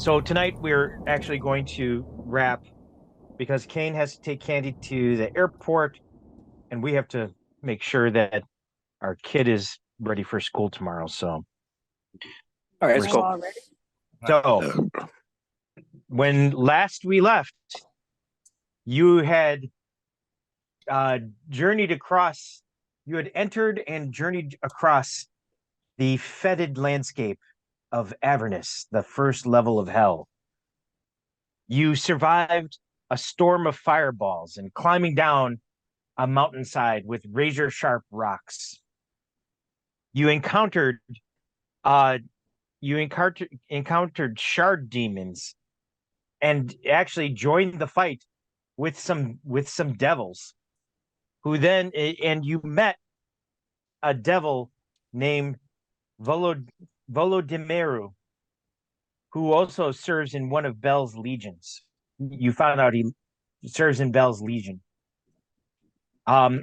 So tonight we're actually going to wrap because Kane has to take Candy to the airport, and we have to make sure that our kid is ready for school tomorrow. So, All right, let's we're go. Already. so when last we left, you had journeyed across. You had entered and journeyed across the fetid landscape of Avernus, the first level of hell. You survived a storm of fireballs and climbing down a mountainside with razor sharp rocks. You encountered uh encountered shard demons and actually joined the fight with some devils who then and you met a devil named Volodimiru, who also serves in one of Bel's legions. You found out he serves in Bel's legion. Sharana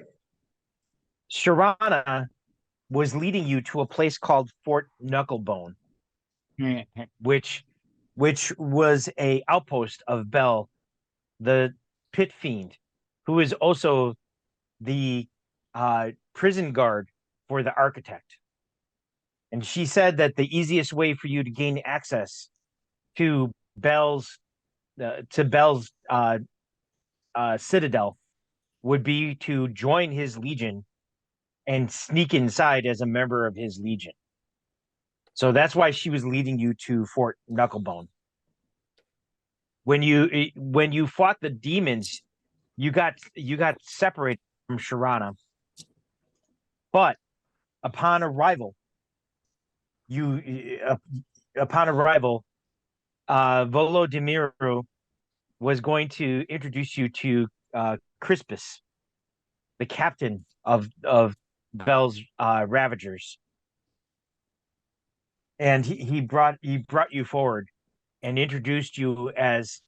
was leading you to a place called Fort Knucklebone, which was a outpost of Bel, the pit fiend, who is also the prison guard for the architect. And she said that the easiest way for you to gain access to Bel's citadel would be to join his legion and sneak inside as a member of his legion. So that's why she was leading you to Fort Knucklebone. When you fought the demons, you got separated from Sharana. But upon arrival, Volodimiru was going to introduce you to Crispus, the captain of Bel's Ravagers, and he brought you forward and introduced you as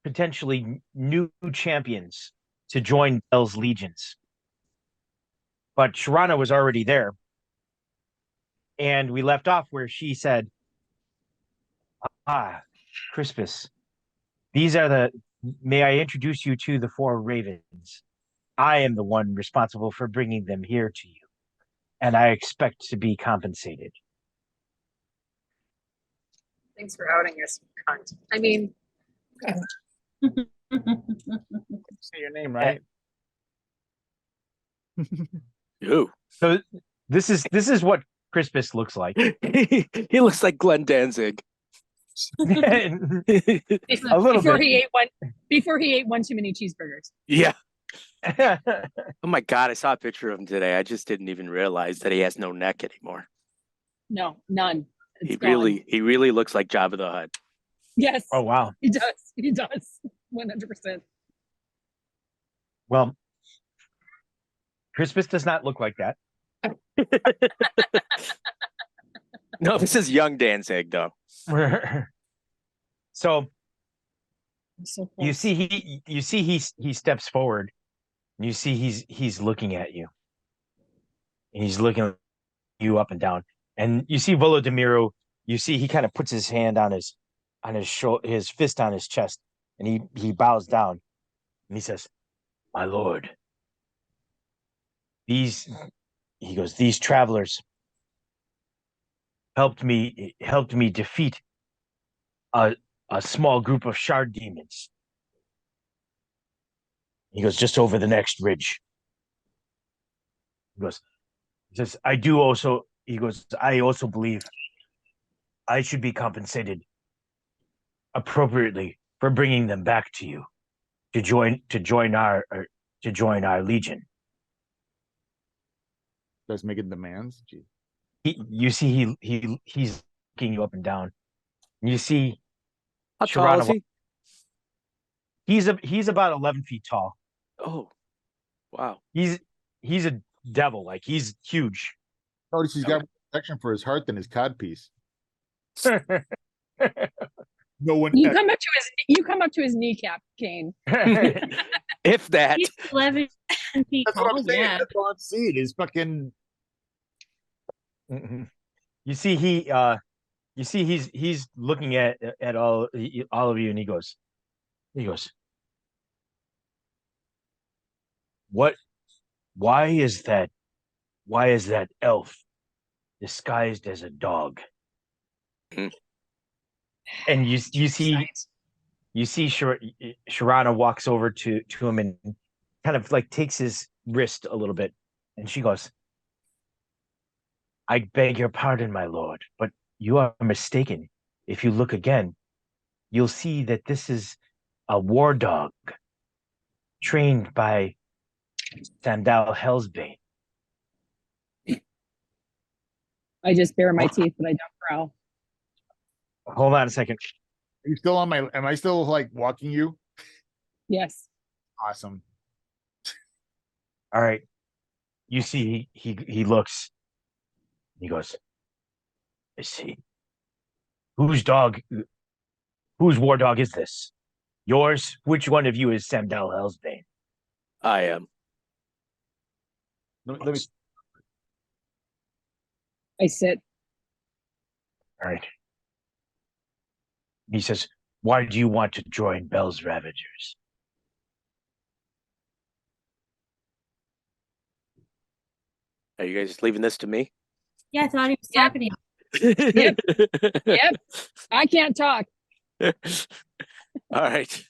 potentially new champions to join Bel's legions. But Sharana was already there, and we left off where she said, Crispus, may I introduce you to the four ravens? I am the one responsible for bringing them here to you, and I expect to be compensated. Thanks for outing us, cunt. I mean, say your name right. Ooh. So this is what Crispus looks like. He looks like Glenn Danzig. A little before bit. he ate one too many cheeseburgers. Yeah. Oh my God, I saw a picture of him today. I just didn't even realize that he has no neck anymore. No, none. He really looks like Jabba the Hutt. Yes. Oh wow. He does. 100%. Well, Crispus does not look like that. No, this is young Danzig though. So So you see he steps forward. And you see he's looking at you. And he's looking at you up and down. And you see Volodimiru, you see he kind of puts his hand on his shoulder, his fist on his chest, and he bows down and he says, "My lord, these travelers helped me defeat a small group of shard demons." He goes, "Just over the next ridge." He says, "I also believe I should be compensated appropriately for bringing them back to you to join our legion." Does making demands. Gee. He's looking you up and down. You see, How tall is he? He's about 11 feet tall. Oh, wow. He's a devil, like he's huge. Notice he's got more protection for his heart than his codpiece. No one. You come up to his kneecap, Kane. If that. He's 11 feet That's what tall, I'm saying. yeah. That's all I'm seeing is fucking. You see You see, he's looking at all of you, and he goes, "What? Why is that? Why is that elf disguised as a dog?" Hmm. And you see Sharana walks over to him and kind of like takes his wrist a little bit, and she goes, "I beg your pardon, my lord, but you are mistaken. If you look again, you'll see that this is a war dog trained by Sandal Hellsbane." I just bare my teeth, but I don't growl. Hold on a second. Are you still on my? Am I still like walking you? Yes. Awesome. All right. You see, he looks. He goes, "I see. Whose dog? Whose war dog is this? Yours? Which one of you is Sandal Hellsbane?" I am. Let me. I sit. All right. He says, "Why do you want to join Bell's Ravagers?" Are you guys leaving this to me? Yeah, I thought he was Yep. talking to you. Yep. I can't talk. All right.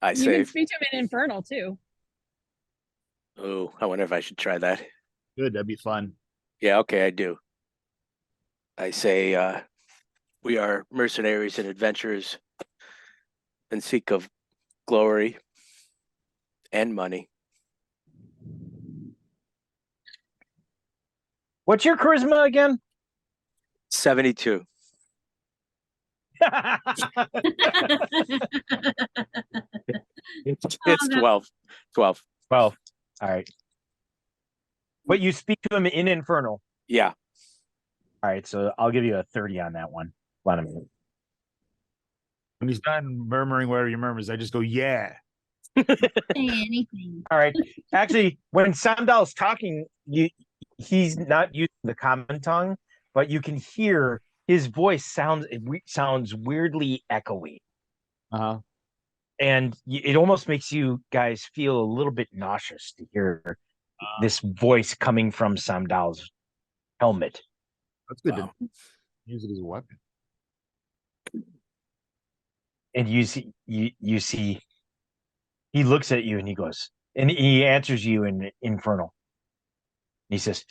I You say, can speak to him in Infernal too. oh, I wonder if I should try that. Good. That'd be fun. Yeah, okay, I do. I say, we are mercenaries and adventurers in seek of glory and money. What's your charisma again? 72. It's that- 12. 12. Well, all right. But you speak to him in Infernal. Yeah. All right, so I'll give you a 30 on that one. Hold on a minute. When he's done murmuring whatever he murmurs, I just go, "Yeah." Say anything. All right. Actually, when Sandal's talking, he's not using the common tongue, but you can hear his voice sounds weirdly echoey. Uh-huh. And it almost makes you guys feel a little bit nauseous to hear this voice coming from Sandal's helmet. That's good Wow. to use it as a weapon. And you see he looks at you and he goes, and he answers you in Infernal. He says,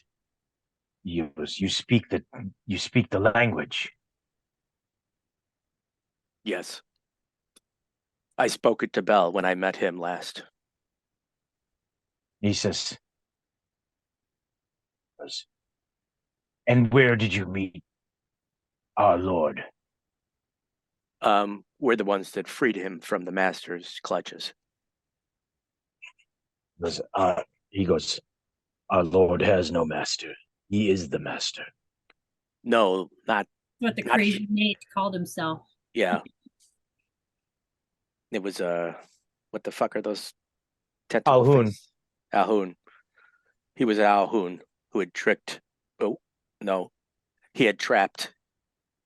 you speak the language." Yes. I spoke it to Bell when I met him last. He says, "And where did you meet our lord?" We're the ones that freed him from the master's clutches. He goes, "Our lord has no master. He is the master." No, not, What the Not crazy Nate called himself. yeah. It was, what the fuck are those tentacle Alhoun. face? Alhoun. He was Alhoun who had tricked, oh, no. He had trapped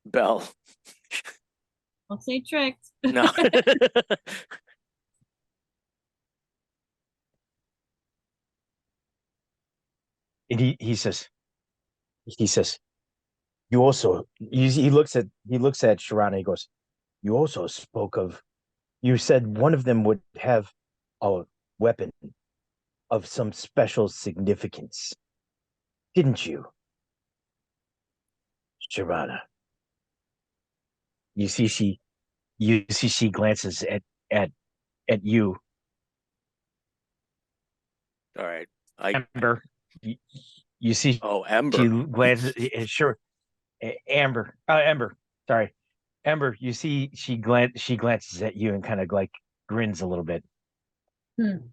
Bell. Don't say tricked. No. And he says, "You also," he looks at Sharana. He goes, "You also spoke of, you said one of them would have a weapon of some special significance, didn't you, Sharana?" You see she glances at you, All right. Amber. You see Oh, Ember. she glances. Sure, Ember. Sorry, Ember. You see she glances at you and kind of like grins a little bit, Hmm.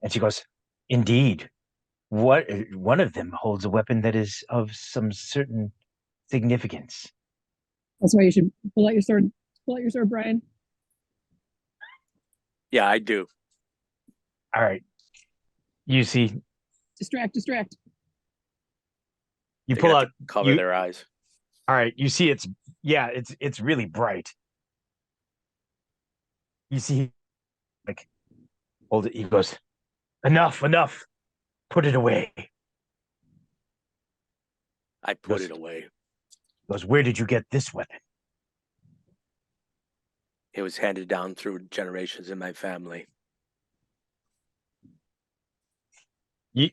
and she goes, "Indeed, what one of them holds a weapon that is of some certain significance." That's why you should pull out your sword. Pull out your sword, Brian. Yeah, I do. All right. You see, Distract. you They pull got out to cover their eyes. All right, you see it's really bright. You see like hold it, he goes, enough, put it away. I put it away. Goes, where did you get this weapon? It was handed down through generations in my family. You,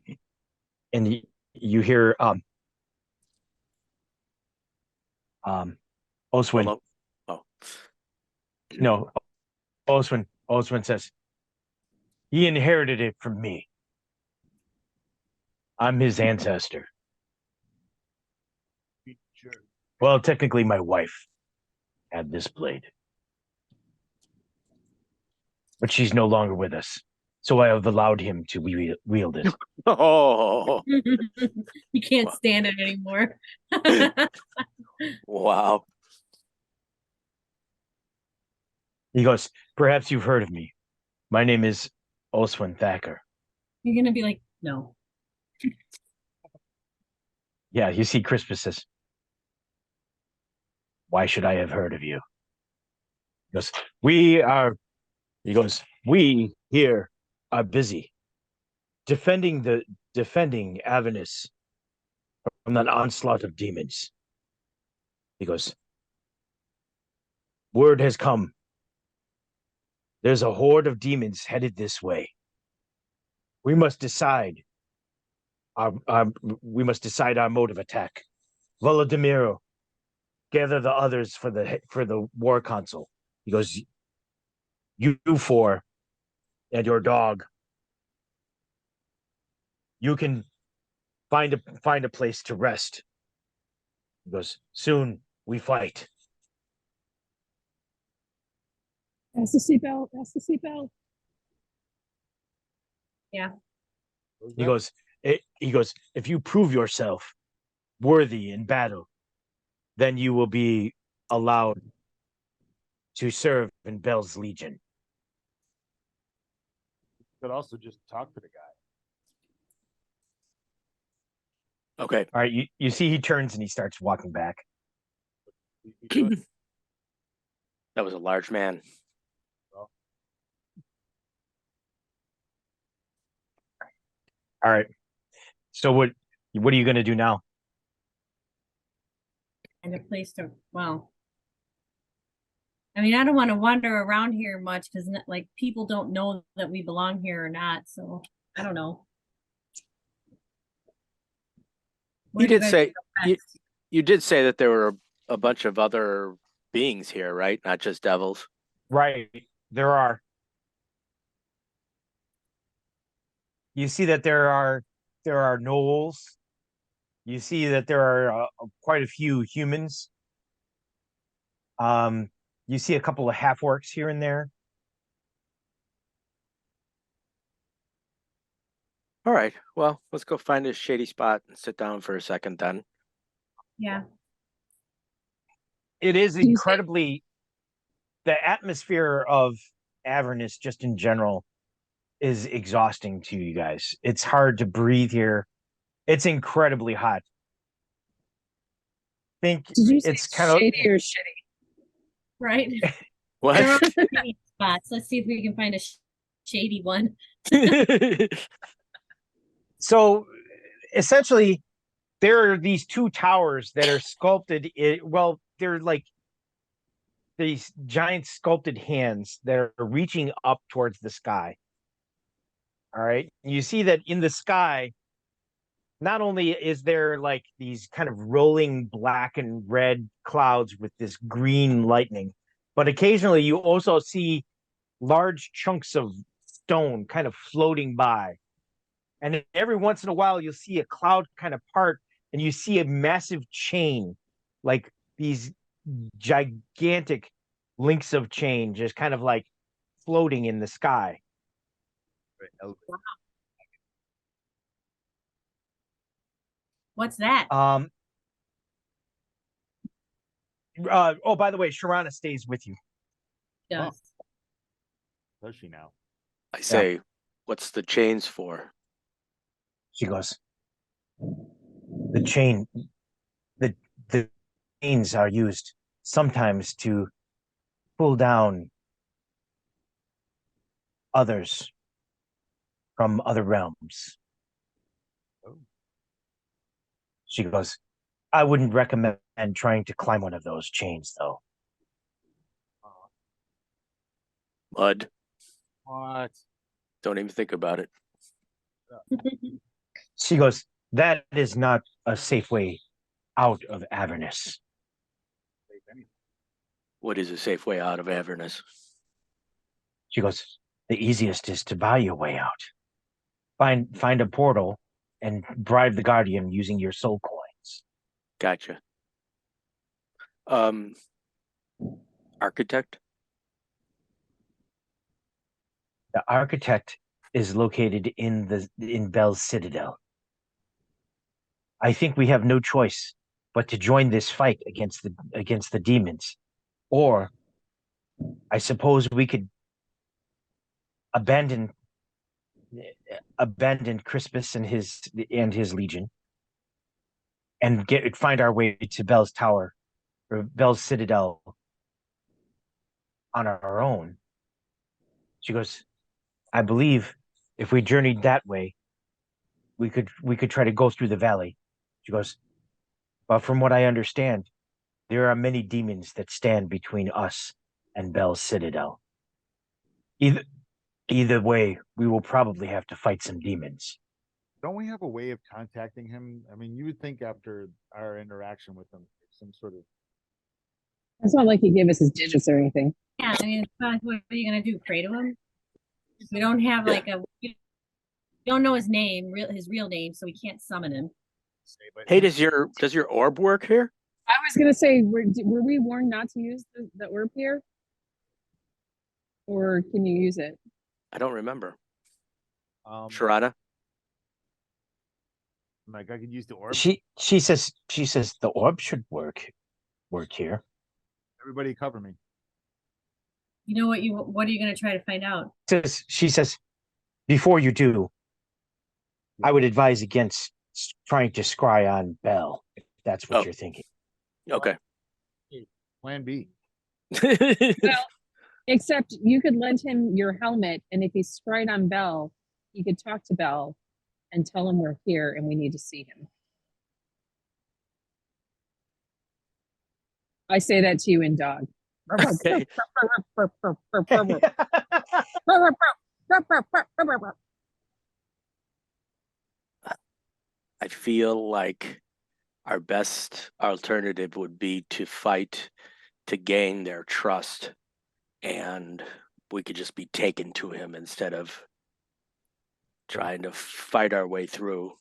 and you hear Oswin. Hello? Oh, No, Oswin says, he inherited it from me. I'm his ancestor. Sure. Well, technically my wife had this blade. But she's no longer with us. So I have allowed him to wield it. oh, You can't stand it anymore. wow. He goes, perhaps you've heard of me. My name is Oswin Thacker. You're gonna be like, no. Yeah, you see Crispus says, why should I have heard of you? He goes, we here are busy defending Avernus from that onslaught of demons. He goes, word has come. There's a horde of demons headed this way. We must decide we must decide our mode of attack. Volodymyr, gather the others for the war council. He goes, you four and your dog, you can find a place to rest. He goes, soon we fight. That's the seatbelt. That's the seatbelt. Yeah. He goes, if you prove yourself worthy in battle, then you will be allowed to serve in Bell's Legion. Could also just talk to the guy. Okay. All right, you see he turns and he starts walking back. We could. That was a large man. All right. So what are you going to do now? And a place to, well, I mean, I don't want to wander around here much because like people don't know that we belong here or not. So I don't know. Where You do did guys say go you, next? you did say that there were a bunch of other beings here, right? Not just devils. Right. There are. You see that there are gnolls. You see that there are quite a few humans. You see a couple of half orcs here and there. All right. Well, let's go find a shady spot and sit down for a second then. Yeah. It is you see- incredibly the atmosphere of Avernus just in general is exhausting to you guys. It's hard to breathe here. It's incredibly hot. Think Did you say it's kind of shady or shitty? Right. They're What? all shady spots. Let's see if we can find a shady one. so essentially there are these two towers that are sculpted well, they're like these giant sculpted hands that are reaching up towards the sky. All right. You see that in the sky, not only is there like these kind of rolling black and red clouds with this green lightning, but occasionally you also see large chunks of stone kind of floating by. And every once in a while, you'll see a cloud kind of part and you see a massive chain, like these gigantic links of chain just kind of like floating in the sky. What's that? Oh, by the way, Sharana stays with you. Does. Does she now? I say, what's the chains for? She goes, the chain, the chains are used sometimes to pull down others from other realms. Oh. She goes, I wouldn't recommend trying to climb one of those chains, though. Mud. What? Don't even think about it. She goes, that is not a safe way out of Avernus. What is a safe way out of Avernus? She goes, the easiest is to buy your way out. Find a portal and bribe the Guardian using your soul coins. Gotcha. Architect? The architect is located in Bel's Citadel. I think we have no choice but to join this fight against the demons. Or I suppose we could abandon Crispus and his legion and find our way to Bel's Tower or Bel's Citadel on our own. She goes, I believe if we journeyed that way, we could try to go through the valley. She goes, but from what I understand, there are many demons that stand between us and Bel's Citadel. Either way, we will probably have to fight some demons. Don't we have a way of contacting him? I mean, you would think after our interaction with him, some sort of. It's not like he gave us his digits or anything. Yeah, I mean, what are you gonna do? Pray to him? We don't have like we don't know his name, his real name, so we can't summon him. Hey, does your orb work here? I was gonna say, were we warned not to use the orb here, or can you use it? I don't remember. Um, Sharada? like I could use the orb. She says the orb should work here. Everybody cover me. You know what are you gonna try to find out? She says, before you do, I would advise against trying to scry on Bell, if that's what Oh. you're thinking. Okay. Plan B. Well, except you could lend him your helmet, and if he's scryed on Bell, you could talk to Bell and tell him we're here and we need to see him. I say that to you in dog. Okay. I feel like our best alternative would be to fight to gain their trust, and we could just be taken to him instead of trying to fight our way through.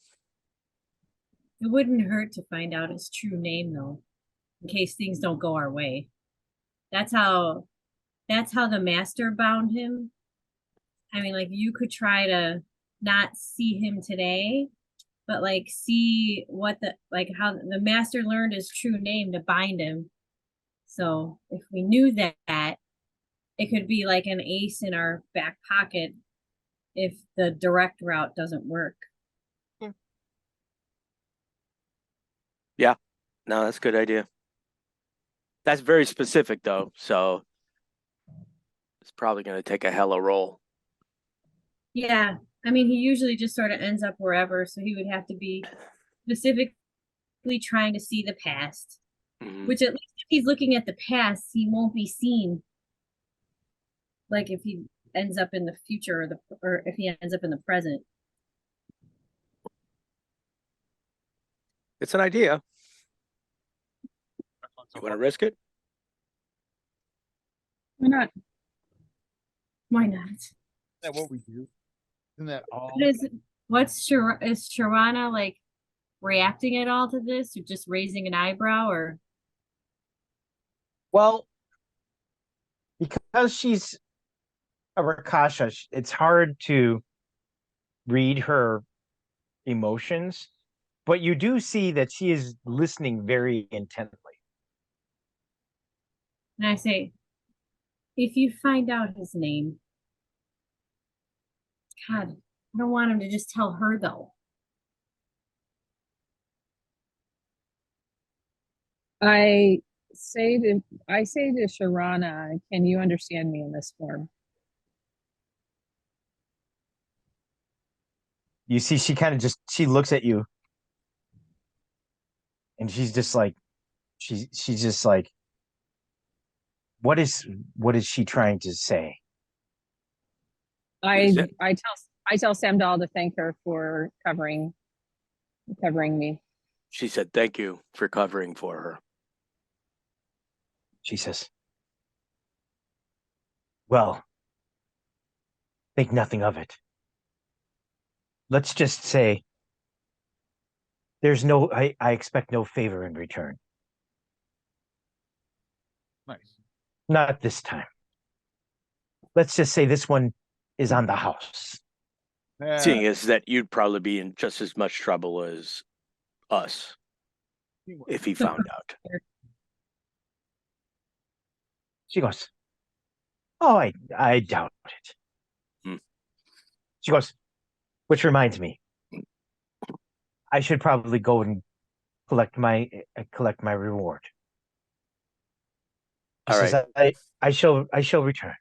It wouldn't hurt to find out his true name though, in case things don't go our way. That's how the master bound him. I mean, like you could try to not see him today, but like see what how the master learned his true name to bind him. So if we knew that, it could be like an ace in our back pocket if the direct route doesn't work. Yeah, no, that's a good idea. That's very specific though, so it's probably going to take a hella roll. Yeah, I mean, he usually just sort of ends up wherever, so he would have to be specifically trying to see the past. Mhm. Which at least if he's looking at the past, he won't be seen. Like if he ends up in the future or if he ends up in the present. It's an idea. You want to risk it? Why not? Why not? Isn't that what we do? Isn't that all? Is Sharana like reacting at all to this or just raising an eyebrow or Well, because she's a Rakasha, it's hard to read her emotions, but you do see that she is listening very intently. and I say, if you find out his name, God, I don't want him to just tell her though. I I say to Sharana, can you understand me in this form? You see, she kind of just she looks at you, and she's just like, she's just like, what is she trying to say? I Is it? I tell I tell Samdal to thank her for covering me. She said, "Thank you for covering for her." She says, well, think nothing of it. Let's just say I expect no favor in return. Nice. Not this time. Let's just say this one is on the house. Seeing as that you'd probably be in just as much trouble as us if he found out. She goes, oh, I doubt it. Hmm. She goes, which reminds me, I should probably go and collect my reward. She All says, right. I shall return.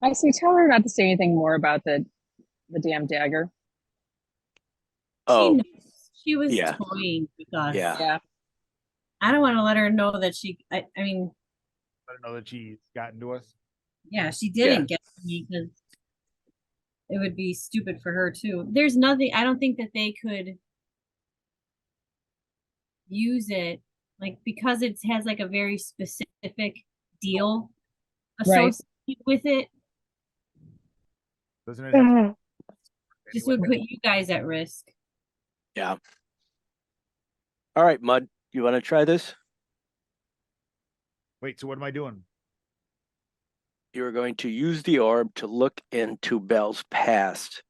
I say, tell her not to say anything more about the damn dagger. She Oh, knows she was yeah. toying with us. Yeah. Yeah. I don't want to let her know that I mean, I don't know that she's gotten to us. yeah, she didn't get to me because it would be stupid for her too. There's nothing, I don't think that they could use it like because it has like a very specific deal Right. associated with it. Doesn't it have to Just anyway? would put you guys at risk. Yeah. All right, Mud. You want to try this? Wait, so what am I doing? You're going to use the orb to look into Bell's past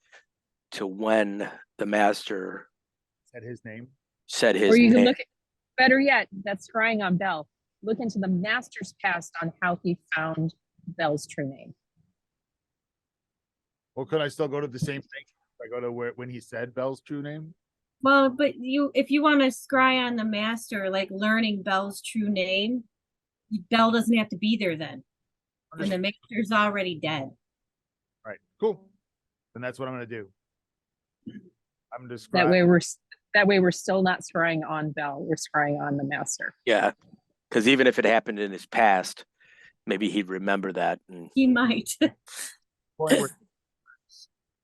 to when the master Said his name. said Or his you can name. look at, better yet, that's scrying on Bell. Look into the master's past on how he found Bell's true name. Or could I still go to the same thing? If I go to when he said Bell's true name? Well, but if you want to scry on the master, like learning Bell's true name, Bell doesn't have to be there then. And the master's already dead. Right. Cool. Then that's what I'm gonna do. I'm That describing. way we're still not scrying on Bell. We're scrying on the master. Yeah. Because even if it happened in his past, maybe he'd remember that. And He might.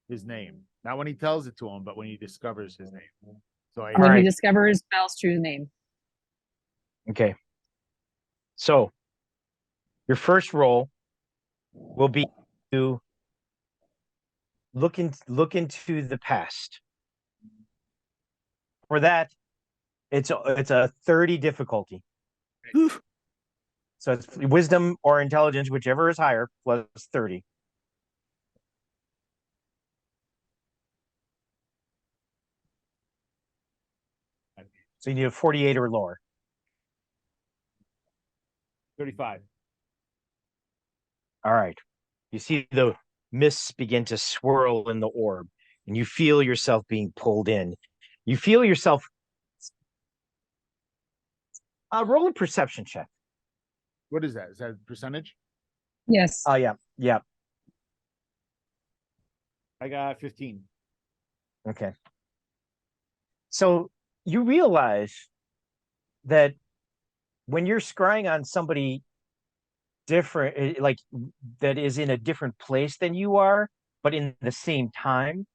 His name. Not when he tells it to him, but when he discovers his name. So I When right. he discovers Bell's true name. Okay. So your first roll will be to look into the past. For that, it's a 30 difficulty. Oof. So it's wisdom or intelligence, whichever is higher, plus 30. So you need a 48 or lower. 35. All right. You see the mists begin to swirl in the orb, and you feel yourself being pulled in. You feel yourself. Roll a perception check. What is that? Is that percentage? Yes. Oh, yeah. Yeah. I got 15. Okay. So you realize that when you're scrying on somebody different, like that is in a different place than you are, but in the same time,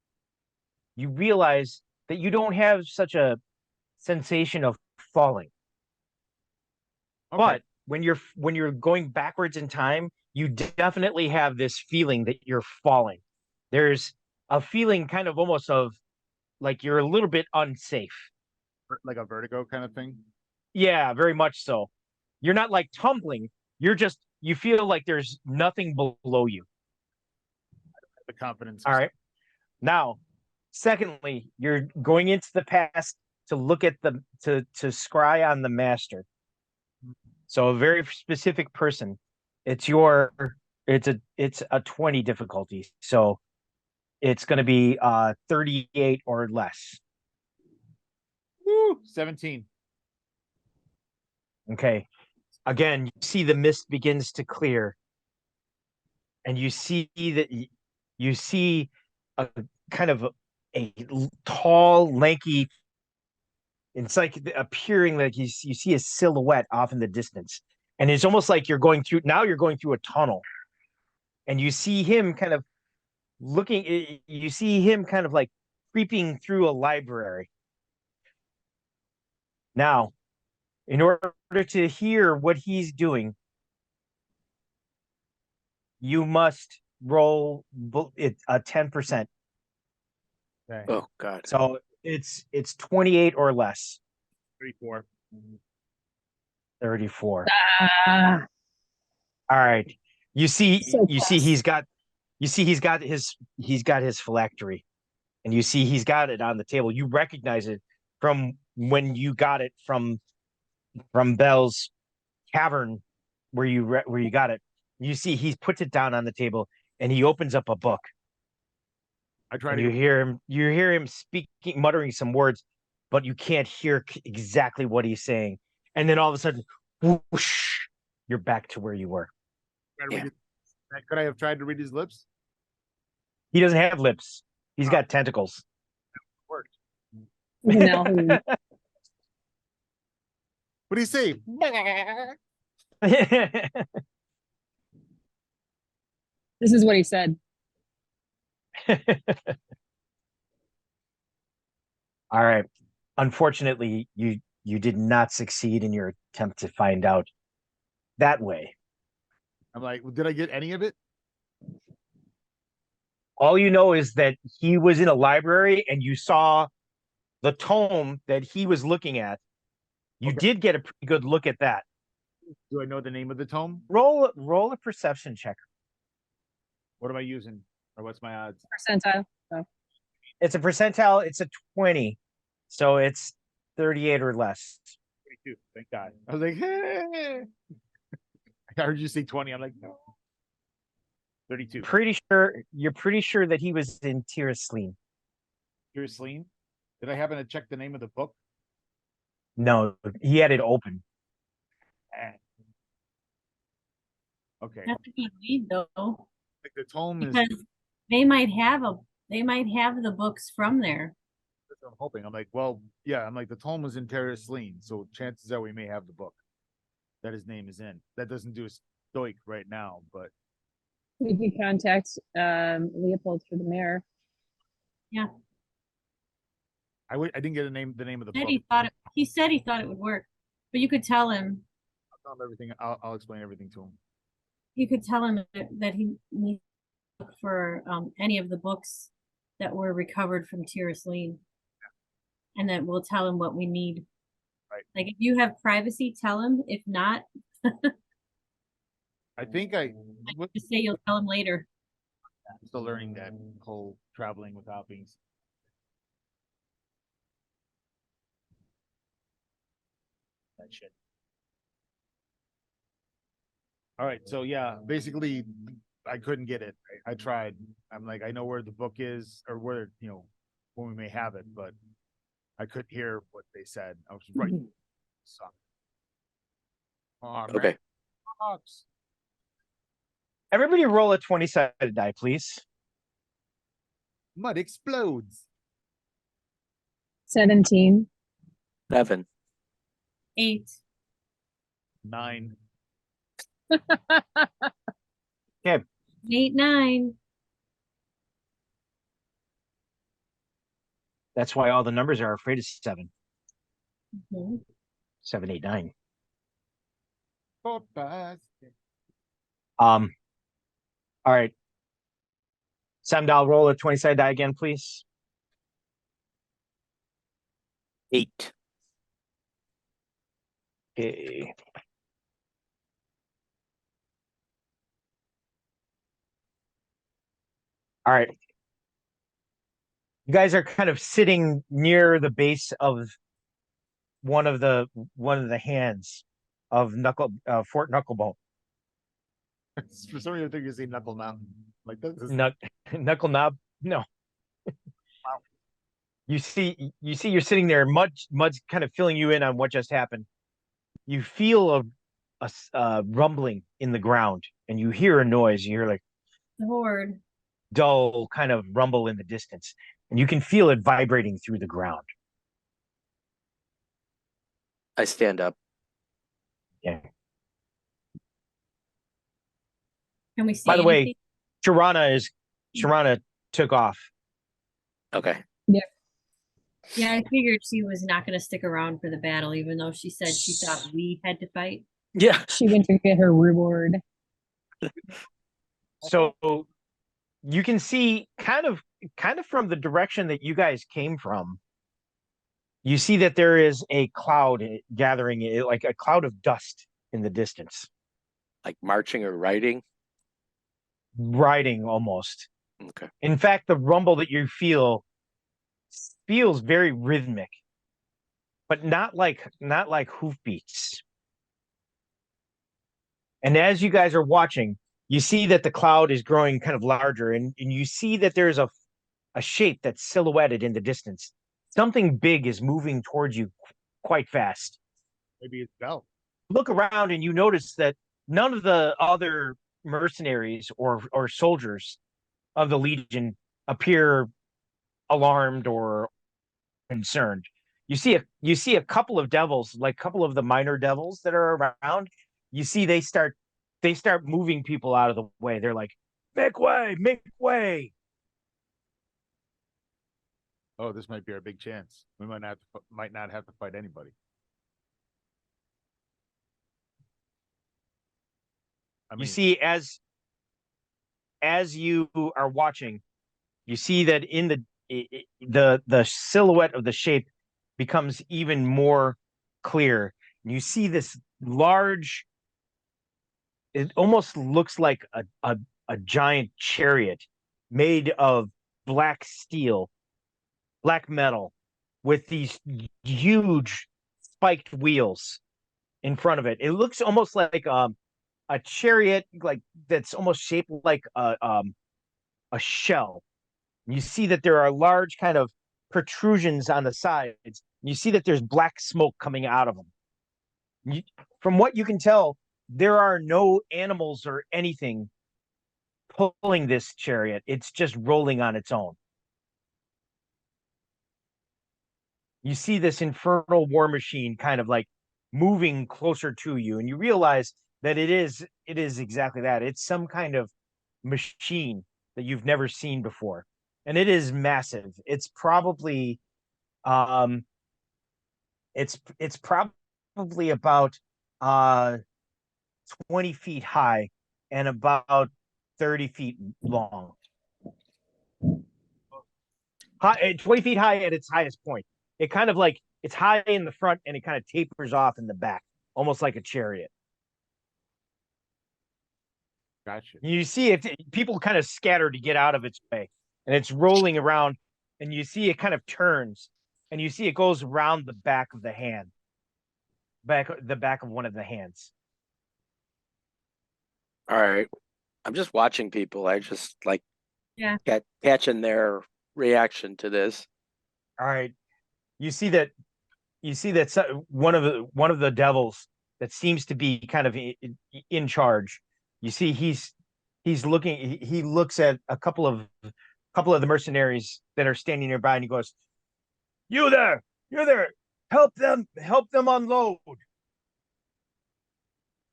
you realize that you don't have such a sensation of falling. Okay. But when you're going backwards in time, you definitely have this feeling that you're falling. There's a feeling kind of almost of like you're a little bit unsafe. Like a vertigo kind of thing. Yeah, very much so. You're not like tumbling. You feel like there's nothing below you. The confidence. All right. Now, secondly, you're going into the past to look at to scry on the master. So a very specific person. It's a 20 difficulty. So it's going to be 38 or less. Woo, 17. Okay. Again, you see the mist begins to clear, and you see that you see a kind of tall, lanky. It's like appearing like you see a silhouette off in the distance, and it's almost like you're going through. Now you're going through a tunnel, and you see him kind of looking. You see him kind of like creeping through a library. Now, in order to hear what he's doing, you must roll it a 10%. Okay. Oh God. So it's 28 or less. 34. 34. Ah, All right. You see so you see close. he's got his phylactery, and you see he's got it on the table. You recognize it from when you got it from Bell's cavern where you got it. You see he's puts it down on the table, and he opens up a book. I try And to you go. hear him speaking, muttering some words, but you can't hear exactly what he's saying. And then all of a sudden, whoosh, you're back to where you were. Try to Yeah. read could I have tried to read his lips? He doesn't have lips. He's got tentacles. Worked. Now who? What do you say? This is what he said. All right. Unfortunately, you did not succeed in your attempt to find out that way. I'm like, did I get any of it? All you know is that he was in a library and you saw the tome that he was looking at. You Okay. did get a pretty good look at that. Do I know the name of the tome? Roll a perception check. What am I using? Or what's my odds? Percentile. So It's a percentile, it's a 20. So it's 38 or less. 22. Thank God. I was like, hey. I heard you say 20. I'm like, no. 32. You're pretty sure that he was in Tirasleen. You're Celine? Did I happen to check the name of the book? No, he had it open. Eh. Okay. That's a good lead though, Like the tome is because they might have the books from there. that's what I'm hoping. I'm like, well, yeah, I'm like the tome was in Terrace Lean, so chances are we may have the book that his name is in. That doesn't do a stoic right now, but we could contact Leopold for the mayor. Yeah, I didn't get the name of the said book. he said he thought it would work, but you could tell him I'll tell him everything. I'll explain everything to him. that he needs to look for any of the books that were recovered from Tirus Lean, and that we'll tell him what we need. Right. Like if you have privacy, tell him. If not, I think just say you'll tell him later. I'm still learning that whole traveling without being. That shit. All right, so yeah, basically, I couldn't get it. I tried. I'm like, I know where the book is, or where when we may have it, but I couldn't hear what they said. I was right. Suck. Oh, man. Okay. Sucks. Everybody roll a 20-sided die, please. Mud explodes. 17. 7. 8. 9. 8, 9. That's why all the numbers are afraid of 7. Mhm. 7, 8, 9. Fantastic. All right. Samdal, roll a 20-sided die again, please. 8. Okay. All right. You guys are kind of sitting near the base of one of the hands of Fort Knucklebone. For some reason, I think you say Knuckle Mountain. Like this is Knuckle Knob. No. You see you're sitting there, mud's kind of filling you in on what just happened. you feel a rumbling in the ground, and you hear a noise. You hear like The horde. dull kind of rumble in the distance, and you can feel it vibrating through the ground. I stand up. Yeah. Can we say By the way, anything? Sharana took off. Okay. Yeah, I figured she was not going to stick around for the battle, even though she said she thought we had to fight. Yeah. She went to get her reward. So you can see kind of from the direction that you guys came from, you see that there is a cloud gathering, like a cloud of dust in the distance, Like marching or riding. riding almost. Okay. In fact, the rumble that you feels very rhythmic, but not like hoofbeats. And as you guys are watching, you see that the cloud is growing kind of larger, and you see that there's a shape that's silhouetted in the distance. Something big is moving towards you quite fast. Maybe it's Bell. Look around and you notice that none of the other mercenaries or soldiers of the Legion appear alarmed or concerned. You see a couple of devils, like a couple of the minor devils that are around. You see they start moving people out of the way. They're like, make way, make way. Oh, this might be our big chance. We might not have to fight anybody. I You mean, see as you are watching, you see that in the silhouette of the shape becomes even more clear. You see this large, it almost looks like a giant chariot made of black steel, black metal, with these huge spiked wheels in front of it. It looks almost like a chariot, like that's almost shaped like a shell. You see that there are large kind of protrusions on the sides. You see that there's black smoke coming out of them. From what you can tell, there are no animals or anything pulling this chariot. It's just rolling on its own. You see this infernal war machine kind of like moving closer to you, and you realize that it is exactly that. It's some kind of machine that you've never seen before, and it is massive. Um it's probably about uh 20 feet high and about 30 feet long. 20 feet high at its highest point. It kind of like it's high in the front and it kind of tapers off in the back, almost like a chariot. gotcha. You see it, people kind of scatter to get out of its way, and it's rolling around, and you see it kind of turns, and you see it goes around the back of the hand, the back of one of the hands. All right. I'm just watching people. I just like Yeah. catching their reaction to this. All right, you see that one of the devils that seems to be kind of in charge. You see he's looking. He looks at a couple of the mercenaries that are standing nearby, and he goes, "You there, you're there. Help them unload."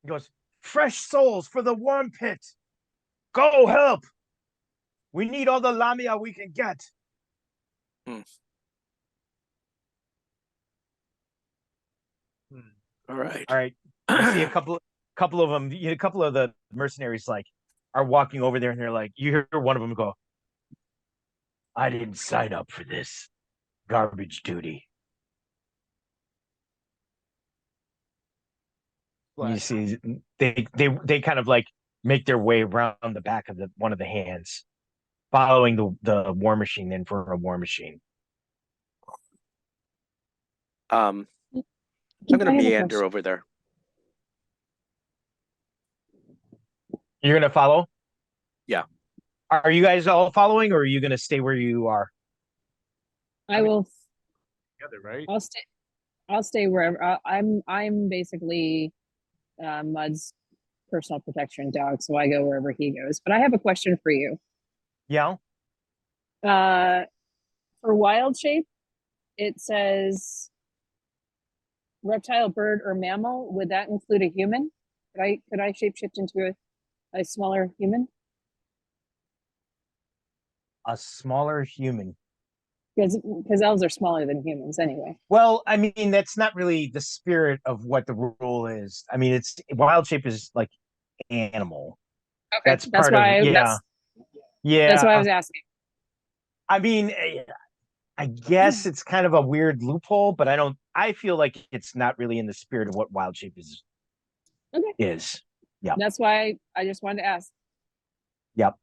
He goes, "Fresh souls for the worm pit. Go help. We need all the lamia we can get." All right. All right. You see a couple of them, a couple of the mercenaries like are walking over there, and they're like, you hear one of them go, "I didn't sign up for this garbage duty." You see they kind of like make their way around the back of one of the hands, following the war machine, then for a war machine. I'm gonna I have a meander question. over there. You're gonna follow? Yeah. Are you guys all following, or are you gonna stay where you are? I will. Together, right? I'll stay. I'll stay wherever. I'm basically Mud's personal protection dog, so I go wherever he goes. But I have a question for you. Yeah. Uh, for wild shape, it says reptile, bird, or mammal. Would that include a human? Could I shapeshift into a smaller human? A smaller human. Because elves are smaller than humans anyway. Well, I mean, that's not really the spirit of what the rule is. I mean, it's wild shape is like animal. Okay, That's part of, yeah. that's why I Yeah. was asking. I mean, I guess it's kind of a weird loophole, but I feel like it's not really in the spirit of what wild shape Okay, is. Yeah. that's why I just wanted to ask. Yep.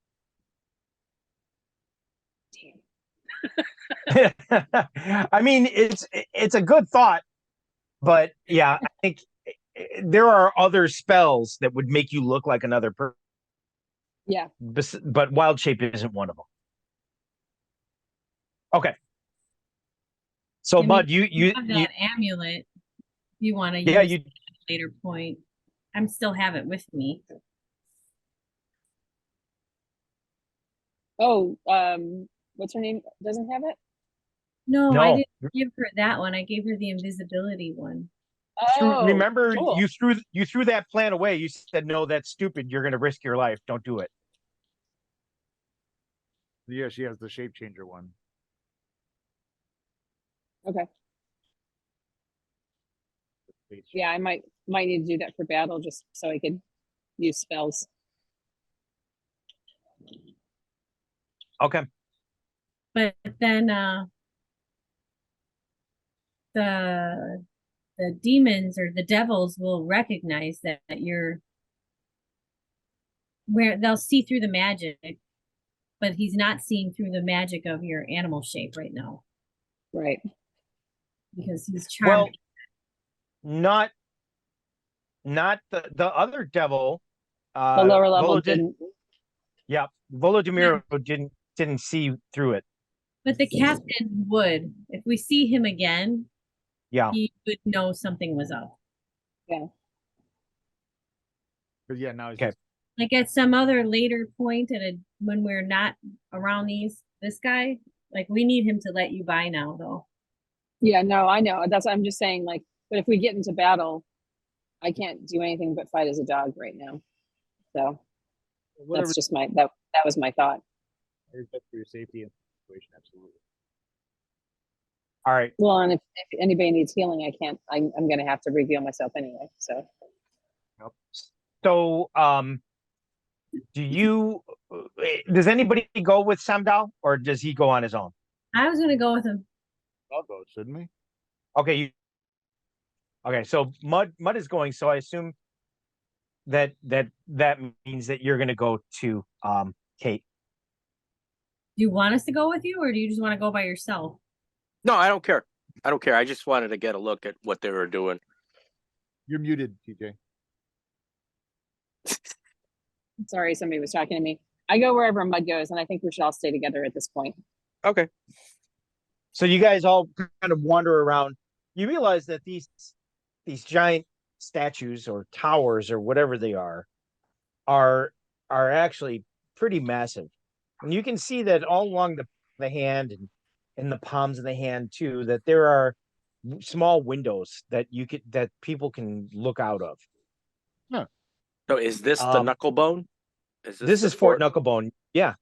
I mean, it's a good thought, but yeah, I think there are other spells that would make you look like another person, Yeah. but wild shape isn't one of them. Okay. So I mean, Mud, you have that amulet. If you want to yeah, use you it at a later point. I'm still have it with me. Oh, what's her name? Doesn't have it? No, I no. didn't give her that one. I gave her the invisibility one. Oh, Remember, cool. you threw that plan away. You said, "No, that's stupid. You're going to risk your life. Don't do it." Yeah, she has the shape changer one. Okay. Yeah, I might need to do that for battle just so I could use spells. Okay. But then the the demons or the devils will recognize that you're where they'll see through the magic, but he's not seeing through the magic of your animal shape right now Right. because he's Well, charmed. not the other devil. The lower level Volo did. didn't. Yeah, Volodymyr didn't see through it. But the captain would. If we see him again, Yeah. he would know something was up. Yeah. But yeah, now he's Okay. just Like at some other later point when we're not around this guy, like we need him to let you by now though. Yeah, no, I know. That's I'm just saying, like, but if we get into battle, I can't do anything but fight as a dog right now. So whatever that's just that was my thought. is best for your safety and situation. Absolutely. All right. Well, and if anybody needs healing, I can't. I'm gonna have to reveal myself anyway. So So, does anybody go with Samdal or does he go on his own? I was gonna go with him. I'll go, shouldn't we? Okay. Okay. So Mud is going. So I assume that means that you're going to go to Kate. Do you want us to go with you or do you just want to go by yourself? No, I don't care. I don't care. I just wanted to get a look at what they were doing. You're muted, TJ. sorry, somebody was talking to me. I go wherever Mud goes, and I think we should all stay together at this point. Okay. So you guys all kind of wander around. You realize that these giant statues or towers or whatever they are actually pretty massive. And you can see that all along the hand and in the palms of the hand too, that there are small windows that people can look out of. So is this the Knucklebone? Is This the is Fort Knucklebone. Yeah.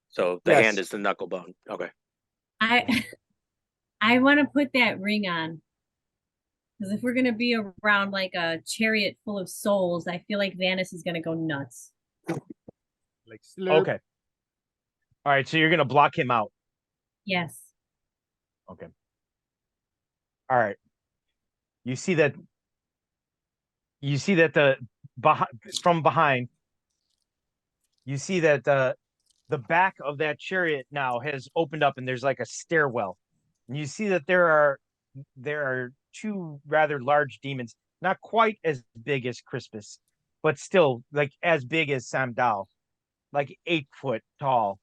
So the Yes. hand is the Knucklebone. Okay. I want to put that ring on. Because if we're gonna be around like a chariot full of souls, I feel like Vanis is gonna go nuts. Like slurp. Okay. All right. So you're gonna block him out. Yes. Okay. All right. You see that from behind, you see that the back of that chariot now has opened up and there's like a stairwell. And you see that there are two rather large demons, not quite as big as Crispus, but still like as big as Samdal, like 8 foot tall.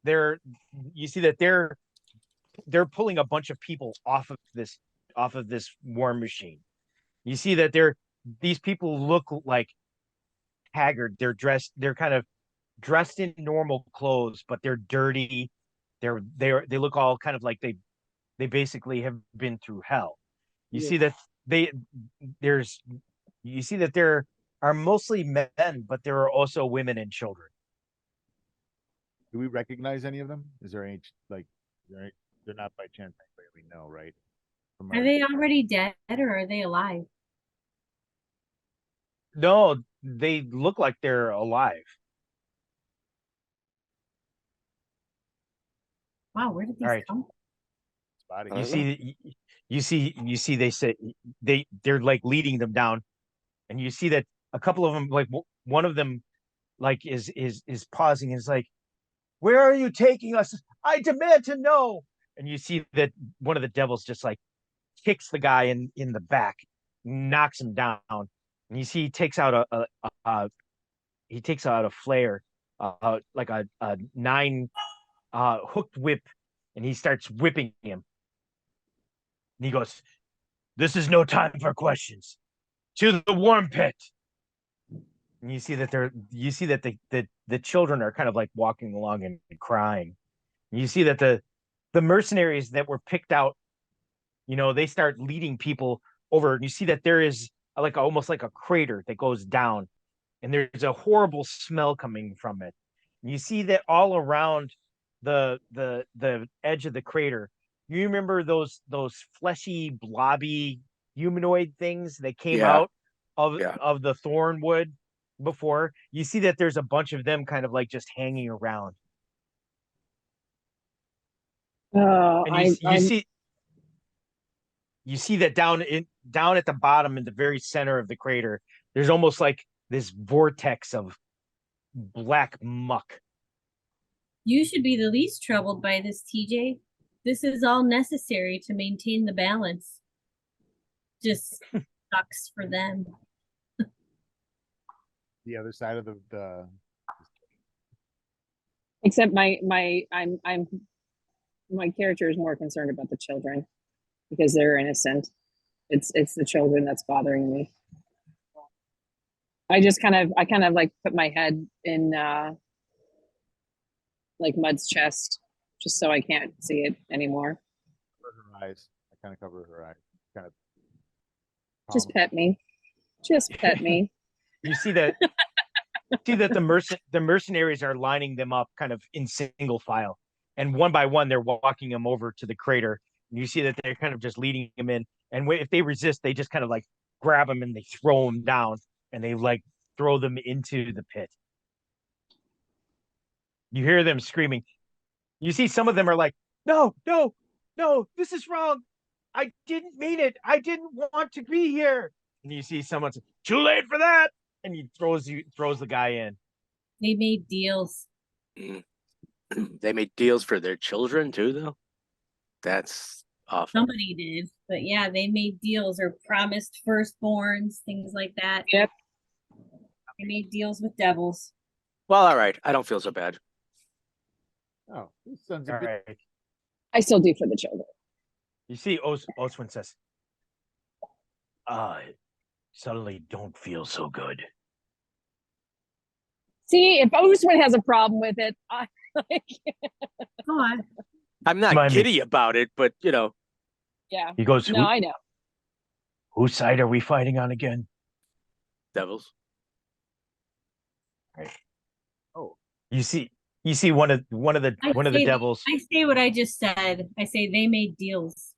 They're you see that they're they're pulling a bunch of people off of this war machine. You see that these people look like haggard. They're kind of dressed in normal clothes, but they're dirty. They look all kind of like they basically have been through hell. You Yeah. see that they there's you see that there are mostly men, but there are also women and children. Do we recognize any of them? Is there any like they're not by chance anybody we know, right? From Are our, they already dead or are they alive? No, they look like they're alive. Wow, where did All these right. come from? body. I You don't know. see you see they say they're like leading them down, and you see that a couple of them, like one of them, like is pausing and is like, where are you taking us? I demand to know. And you see that one of the devils just like kicks the guy in the back, knocks him down. And you see he takes out a flare, like a nine hooked whip, and he starts whipping him. And he goes, "This is no time for questions. To the warm pit." And you see that the children are kind of like walking along and crying. And you see that the mercenaries that were picked out, they start leading people over, and you see that there is like almost like a crater that goes down, and there's a horrible smell coming from it. And you see that all around the edge of the crater. You remember those fleshy, blobby humanoid things that came Yeah, out of yeah. the thornwood before? You see that there's a bunch of them kind of like just hanging around, and you see that down at the bottom in the very center of the crater, there's almost like this vortex of black muck. You should be the least troubled by this, TJ. This is all necessary to maintain the balance. Just sucks for them. The other side of the Except my character is more concerned about the children because they're innocent. It's the children that's bothering me. I kind of like put my head in like Mud's chest just so I can't see it anymore. cover her eyes. I kind of cover her eyes. Kind of Just pet me. Just pet me. You see that the mercenaries are lining them up kind of in single file, and one by one they're walking them over to the crater. And you see that they're kind of just leading them in, and if they resist, they just kind of like grab them and they throw them down, and they like throw them into the pit. You hear them screaming. You see some of them are like, no, no, no, this is wrong. I didn't mean it. I didn't want to be here. And you see someone's too late for that. And he throws the guy in. They made deals. Mm. They made deals for their children too, though. That's awful. Somebody did, but yeah, they made deals or promised firstborns, things like that. Yep. They made deals with devils. Well, all right. I don't feel so bad. oh, this son's a All bit right. I still do for the children. You see Oswin says, I suddenly don't feel so good. See, if Oswin has a problem with it, I like, Go on. I'm not Remind me. giddy about it, but yeah. He goes, No, I know. whose side are we fighting on again? devils. oh You see one of the devils. I say what I just said. I say they made deals.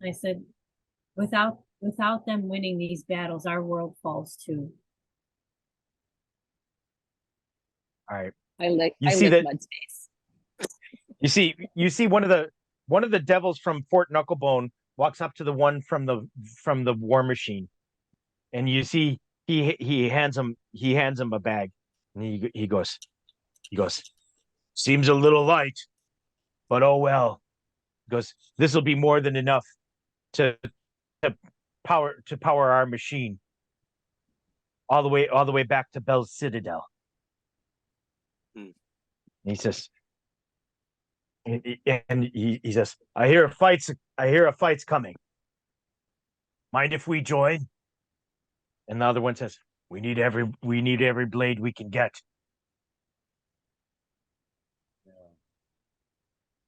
I said, without them winning these battles, our world falls too. All right. I lick that Mud's face. you see one of the devils from Fort Knucklebone walks up to the one from the war machine, and you see he hands him a bag, and he goes, seems a little light, but oh well. He goes, this will be more than enough to power our machine all the way back to Bell's Citadel. Hmm. And he says, And he says, I hear a fight's coming. Mind if we join? And the other one says, we need every blade we can get.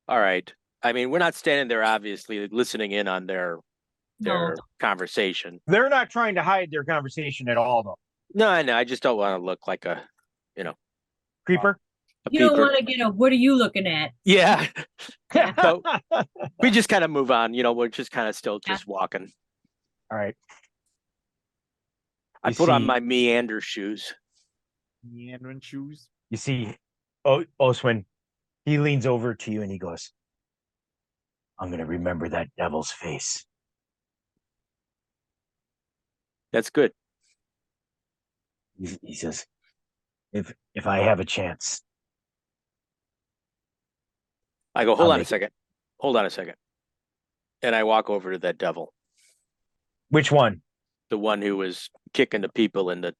All right. I mean, we're not standing there obviously listening in on their No. conversation. They're not trying to hide their conversation at all, though. No, I know. I just don't want to look like a Creeper? You don't peeper. want to get a what are you looking at? Yeah. So All we just kind of move on. We're just kind of still just walking. right. I You put on see- my meander shoes. Meandering shoes. You see, Oswin, he leans over to you and he goes, I'm going to remember that devil's face. That's good. He says, if I have a chance, I go, I'll hold on a make it." second. Hold on a second. And I walk over to that devil, Which one? the one who was kicking the people in the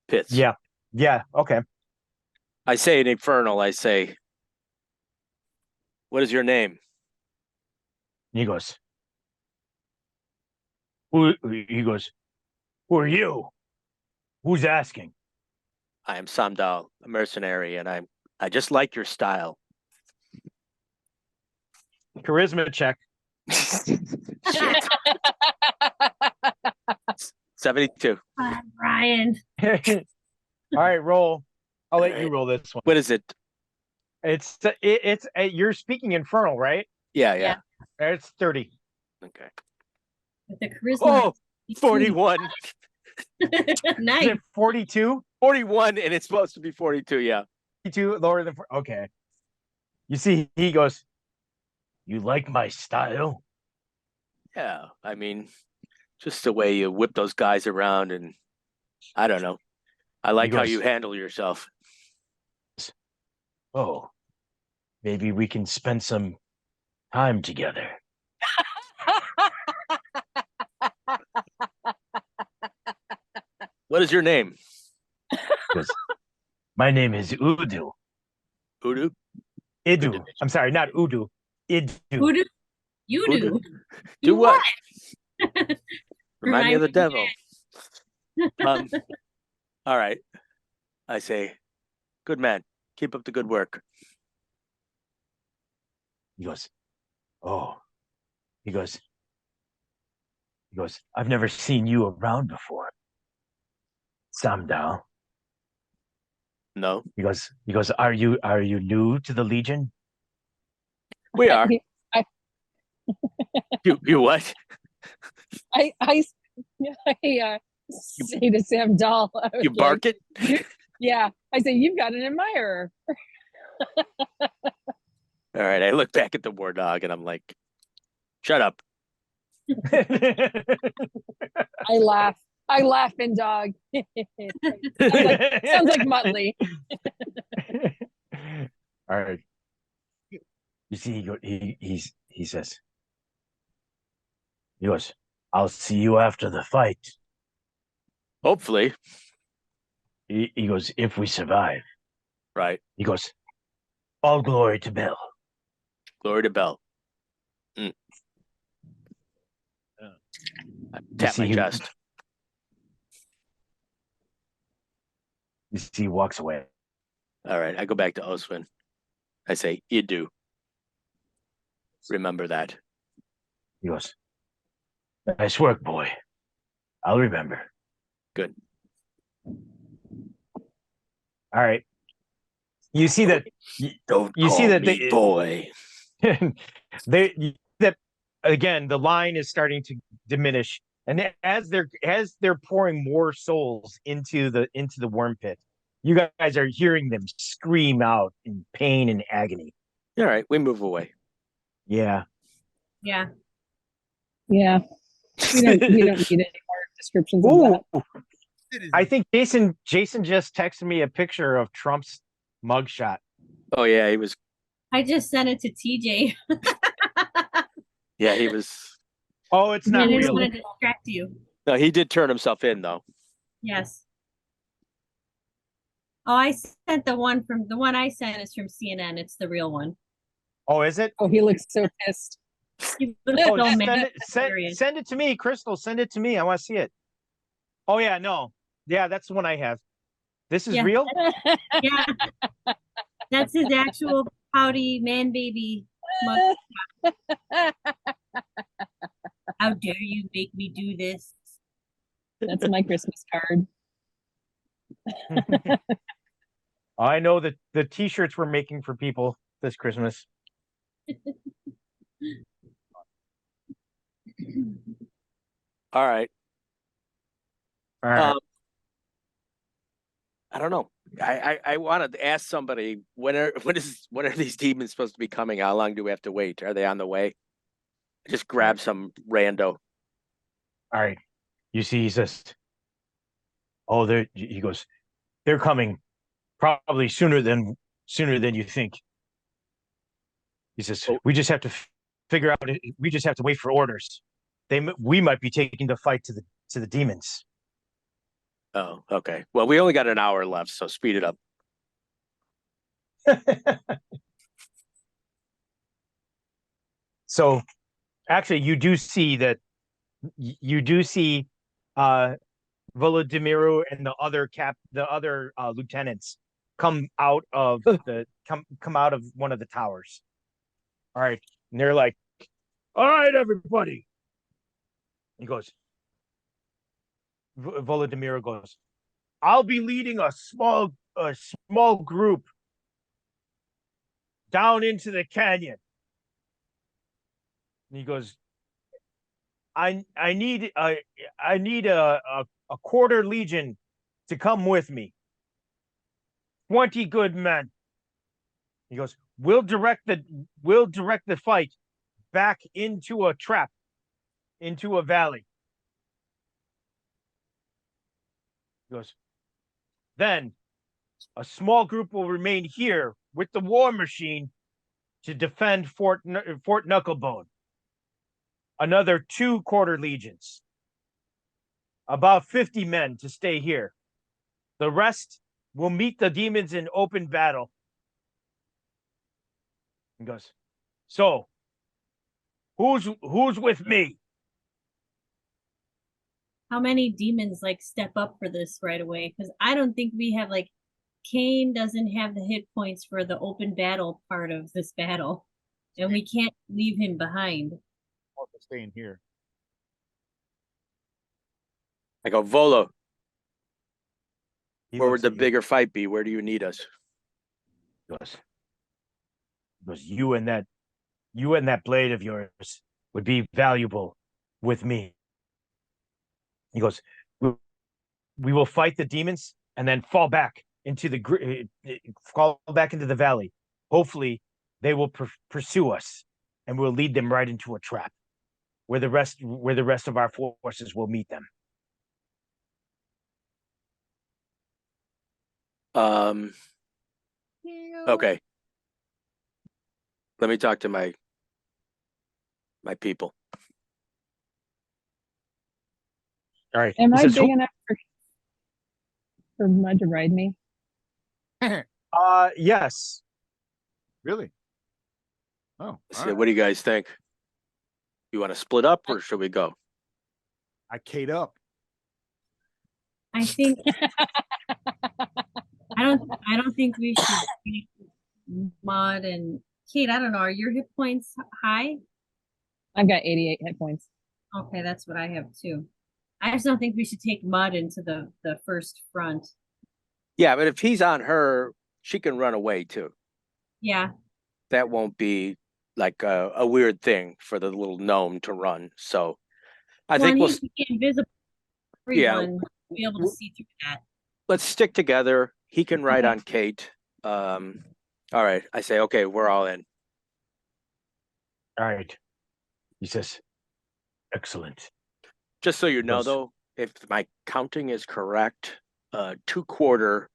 pits. Yeah. Yeah. Okay. I say in Infernal, I say, what is your name? He goes, he goes, who are you? Who's asking? I am Samdal, a mercenary, and I just like your style. Charisma check. Shit. 72. Ryan. All right, roll. I'll let you roll this one. What is it? It's you're speaking Infernal, right? Yeah. Yeah. It's 30. Okay. With the charisma. Oh, 41. Is Nice. it 42? 41, and it's supposed to be 42. Yeah. 42 lower than okay. You see, he goes, you like my style? Yeah. I mean, just the way you whip those guys around, and I don't know. I like how goes- you handle yourself. Oh, maybe we can spend some time together. What is your name? Because my name is Udu. Udu? Idu. I'm sorry, not Udu. Idu. Who do you Who do? Do what? Remind me of the Remind devil. All right. I say, good man. Keep up the good work. He goes, he goes, I've never seen you around before. Samdal. No, He goes, are you new to the Legion? we are. You what? I say to Sam Dahl, I was You bark like, it? yeah. I say, you've got an admirer. All right. I look back at the war dog and I'm like, shut up. I laugh in dog. Sounds like Muttley. All right. You see, he says, I'll see you after the fight. Hopefully. He goes, if we survive. Right. He goes, all glory to Bill. Glory to Bell. I tap my see, chest. You see, he walks away. All right. I go back to Oswin. I say, you do. Remember that. He goes, nice work, boy. I'll remember. Good. All right. You see that Don't you call see that me boy. that again, the line is starting to diminish. And as they're pouring more souls into the worm pit, you guys are hearing them scream out in pain and agony. All right. We move away. Yeah. Yeah. Yeah. We don't need any more descriptions of Ooh, that. I think Jason just texted me a picture of Trump's mugshot. Oh, yeah. He was. I just sent it to TJ. Yeah, he was. Oh, it's I not didn't real. want to distract you. No, he did turn himself in, though. Yes. Oh, I sent the one I sent is from CNN. It's the real one. Oh, is it? Oh, he looks so pissed. He was Oh, so send mad. it, send it to me, Crystal. Send it to me. I want to see it. Oh yeah, no, yeah, that's the one I have. This is Yeah. real. Yeah, that's his actual pouty man baby mug. How dare you make me do this? That's my Christmas card. I know that the T-shirts we're making for people this Christmas. All right. All right. I don't know. I wanted to ask somebody when are these demons supposed to be coming? How long do we have to wait? Are they on the way? Just grab some rando. All right. You see, he says, "Oh, he goes, they're coming, probably sooner than you think." He says, Oh. "We just have to figure out. We just have to wait for orders. We might be taking the fight to the demons." Oh, okay. Well, we only got an hour left, so speed it up. So, actually, you do see uh Volodymyr and the other lieutenants come out of come out of one of the towers. All right, and they're like, "All right, everybody." He goes, Volodymyr goes, "I'll be leading a small group down into the canyon." And he goes, I need a quarter legion to come with me. 20 good men." He goes, we'll direct the fight back into a trap, into a valley." He goes, "Then a small group will remain here with the war machine to defend Fort Knucklebone. Another 2 quarter legions, about 50 men to stay here. The rest will meet the demons in open battle." He goes, "So, who's with me?" How many demons like step up for this right away? Because I don't think we have like Kane doesn't have the hit points for the open battle part of this battle, and we can't leave him behind. Also staying here. I go, Volo, He where looks would the at you. bigger fight be? Where do you need us? He goes, you and that blade of yours would be valuable with me. He goes, we will fight the demons and then fall back into the valley. Hopefully, they will pursue us, and we'll lead them right into a trap where the rest of our forces will meet them. Okay. Let me talk to my people. All right. Am He I says, big enough for Mud to ride me? yes. Really? Oh, So what do you guys think? You want to split up or should we go? I K'd up. I think I don't think we should take Mud and Kate. I don't know. Are your hit points high? I've got 88 hit points. Okay, that's what I have too. I just don't think we should take Mud into the first front. Yeah, but if he's on her, she can run away too. Yeah. That won't be like a weird thing for the little gnome to run. So I think we'll invisible. Everyone be able to see through that. let's stick together. He can ride on Kate. All right. I say, okay, we're all in. All right. He says, "Excellent." Just so you know, though, if my counting is correct, 2/4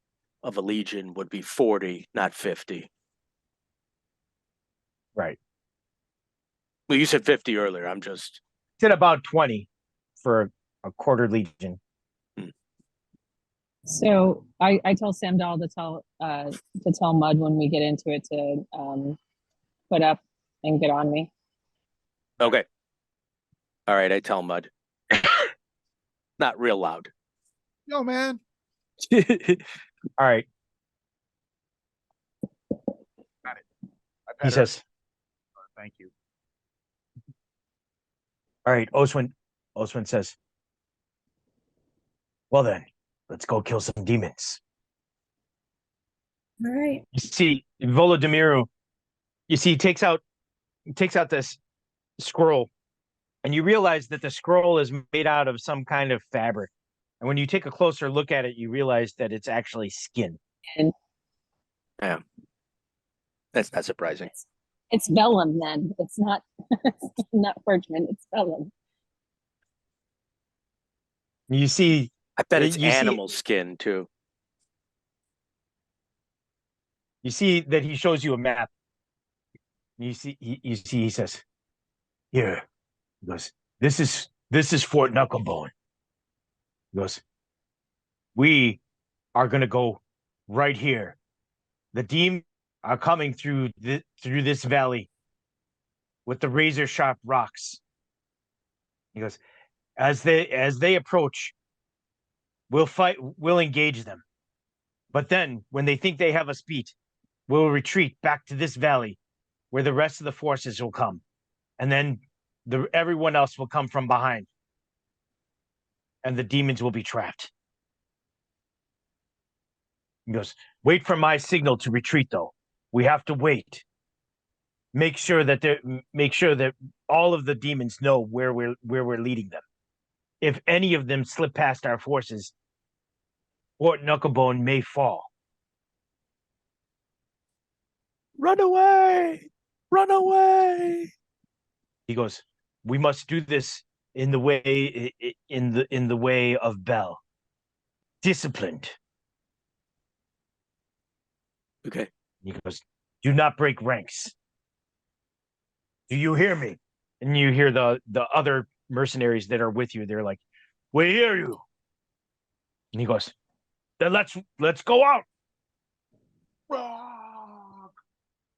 of a legion would be 40, not 50. Right. Well, you said 50 earlier. I'm just It's at about 20 for a quarter legion. So I tell Samdal to tell Mud when we get into it to put up and get on me. Okay. All right, I tell Mud. Not real loud. Yo, man. All right. I've He had her. says, Thank you. all right, Oswin says, well then, let's go kill some demons. All right. You see, Volodymyr, he takes out this scroll, and you realize that the scroll is made out of some kind of fabric. And when you take a closer look at it, you realize that it's actually skin. And Yeah. That's not surprising. it's vellum then. It's not not parchment, it's vellum. You see, I bet it's you see- animal skin too. you see that he shows you a map. You see, he says, here. He goes, this is Fort Knucklebone. He goes, we are gonna go right here. The demons are coming through this valley with the razor sharp rocks. He goes, as they approach, we'll engage them. But then when they think they have us beat, we'll retreat back to this valley where the rest of the forces will come. And then everyone else will come from behind. And the demons will be trapped. He goes, wait for my signal to retreat though. We have to wait. Make sure that all of the demons know where we're leading them. If any of them slip past our forces, Fort Knucklebone may fall. Run away! Run away! He goes, we must do this in the way of Bell. Disciplined. Okay. He goes, do not break ranks. Do you hear me? And you hear the other mercenaries that are with you. They're like, we hear you. And he goes, then let's go out.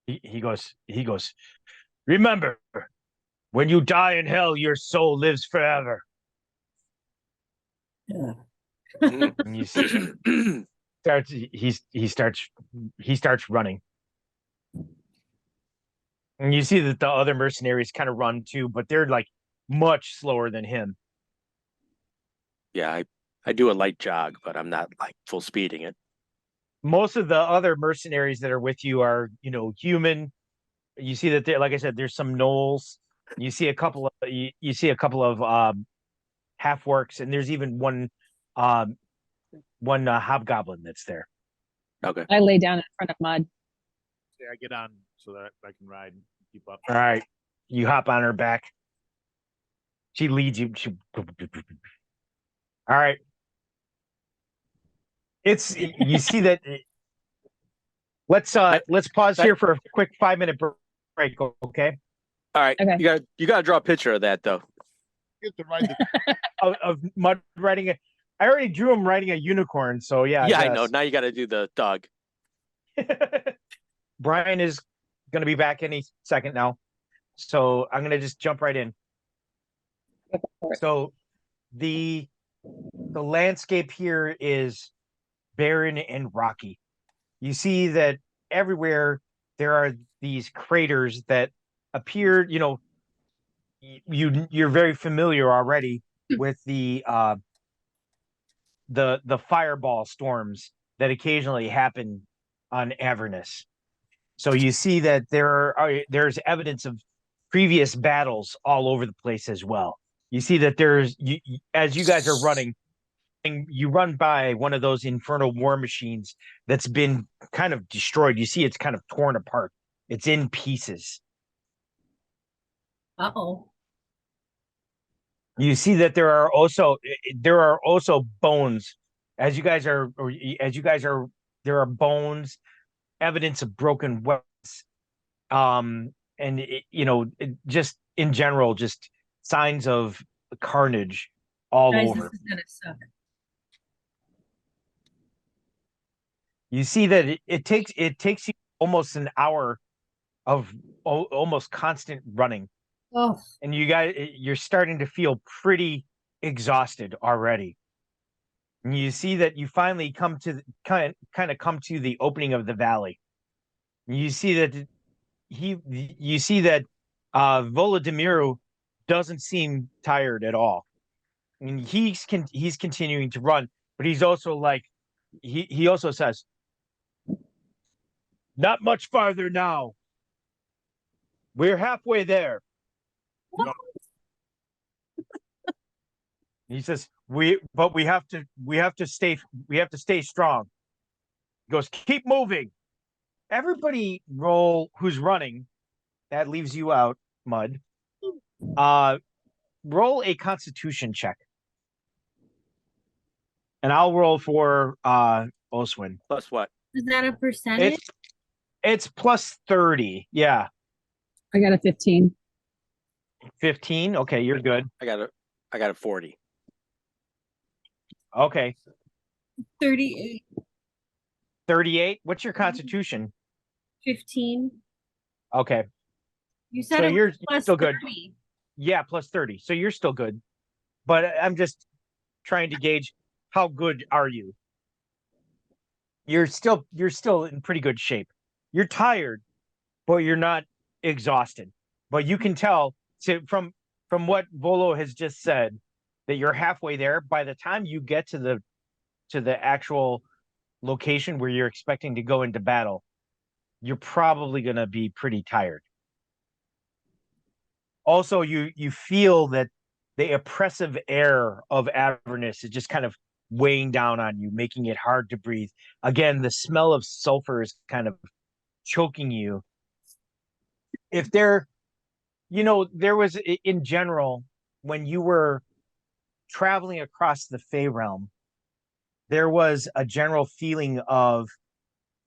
He goes, remember, when you die in hell, your soul lives forever. And you see, he starts running. And you see that the other mercenaries kind of run too, but they're like much slower than him. Yeah, I do a light jog, but I'm not like full speeding it. Most of the other mercenaries that are with you are, human. You see that like I said, there's some gnolls. You see a couple of half orcs, and there's even one hobgoblin that's there. Okay. I lay down in front of Mud. Yeah, I get on so that I can ride and keep up. All right, you hop on her back. She leads you. All right. You see that. Let's pause here for a quick 5-minute break. Okay. All right. Okay. You gotta draw a picture of that though. You have to ride the of Mud riding I already drew him riding a unicorn, so yeah. Yeah, I know. Now you gotta do the dog. Brian is going to be back any second now, so I'm going to just jump right in. So the landscape here is barren and rocky. You see that everywhere there are these craters that appear, you're very familiar already with the fireball storms that occasionally happen on Avernus. So you see that there's evidence of previous battles all over the place as well. You see that as you guys are running, you run by one of those infernal war machines that's been kind of destroyed. You see it's kind of torn apart. It's in pieces. Uh-oh. You see that there are also bones. There are bones, evidence of broken weapons, and just in general, just signs of carnage all Guys, over. this is gonna suck. You see that it takes you almost an hour of almost constant running, Oh, and you're starting to feel pretty exhausted already. And you see that you finally come to kind of come to the opening of the valley. And you see that Volodymyr doesn't seem tired at all. And he's continuing to run, but he's also like he also says, "Not much farther now. We're halfway there." He says, but we have to stay strong." He goes, "Keep moving." Everybody roll who's running. That leaves you out, Mud. Uh roll a constitution check. And I'll roll for Oswin. Plus what? is that a percentage? It's plus 30. Yeah. I got a 15. 15. Okay, you're good. I got a 40. Okay. 38, 38. What's your constitution? 15. Okay. You said So it you're was plus still good. 30. Yeah, plus 30. So you're still good. But I'm just trying to gauge how good are you? You're still in pretty good shape. You're tired, but you're not exhausted. But you can tell from what Volo has just said that you're halfway there. By the time you get to the actual location where you're expecting to go into battle, you're probably going to be pretty tired. Also, you feel that the oppressive air of Avernus is just kind of weighing down on you, making it hard to breathe. Again, the smell of sulfur is kind of choking you. If there, there was in general, when you were traveling across the Fey realm, there was a general feeling of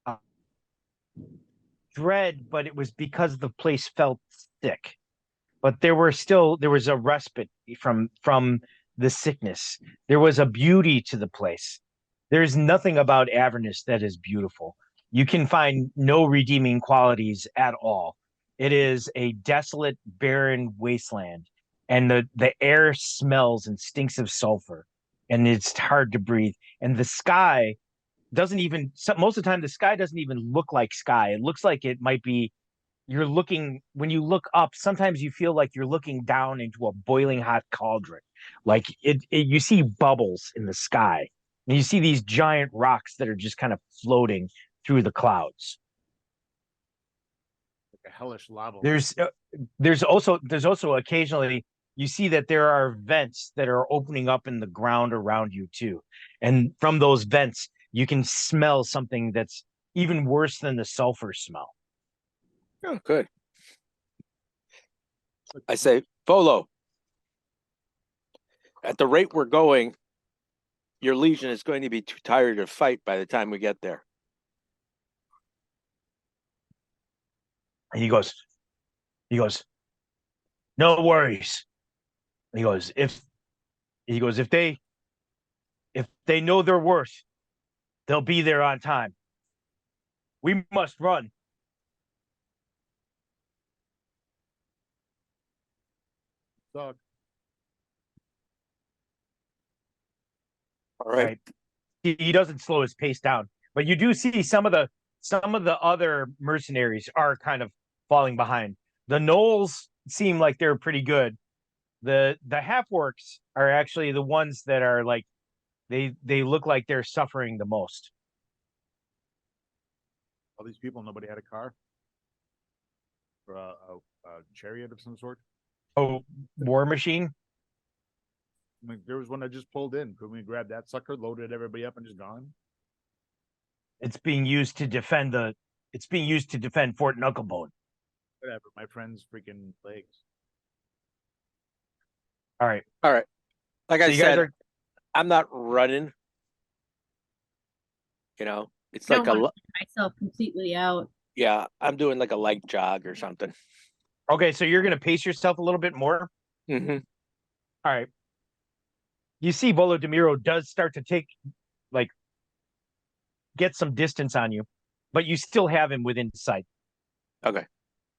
uh, dread, but it was because the place felt sick. But there was a respite from the sickness. There was a beauty to the place. There's nothing about Avernus that is beautiful. You can find no redeeming qualities at all. It is a desolate, barren wasteland, and the air smells and stinks of sulfur, and it's hard to breathe. And the sky doesn't even most of the time the sky doesn't even look like sky. It looks like it might be you're looking when you look up, sometimes you feel like you're looking down into a boiling hot cauldron. Like you see bubbles in the sky, and you see these giant rocks that are just kind of floating through the clouds. Like a hellish lava. There's also occasionally you see that there are vents that are opening up in the ground around you too, and from those vents you can smell something that's even worse than the sulfur smell. Oh, good. I say, Volo, at the rate we're going, your legion is going to be too tired to fight by the time we get there. And he goes, "No worries." And if they know their worth, they'll be there on time. We must run. Suck. All right. Right. He doesn't slow his pace down, but you do see some of the other mercenaries are kind of falling behind. The gnolls seem like they're pretty good. The half orcs are actually the ones that are like they look like they're suffering the most. All these people, nobody had a car or a chariot of some sort. Oh, War Machine. I mean, there was one that just pulled in. Could we grab that sucker, loaded everybody up, and just gone? It's being used to defend Fort Knucklebone. Whatever. My friend's freaking legs. All right. All right. Like So I you guys said, are I'm not running. It's I like don't want to put myself completely out. yeah, I'm doing like a light jog or something. okay. So you're gonna pace yourself a little bit more. Mm-hmm. All right. You see, Volodymyr does start to get some distance on you, but you still have him within sight. Okay.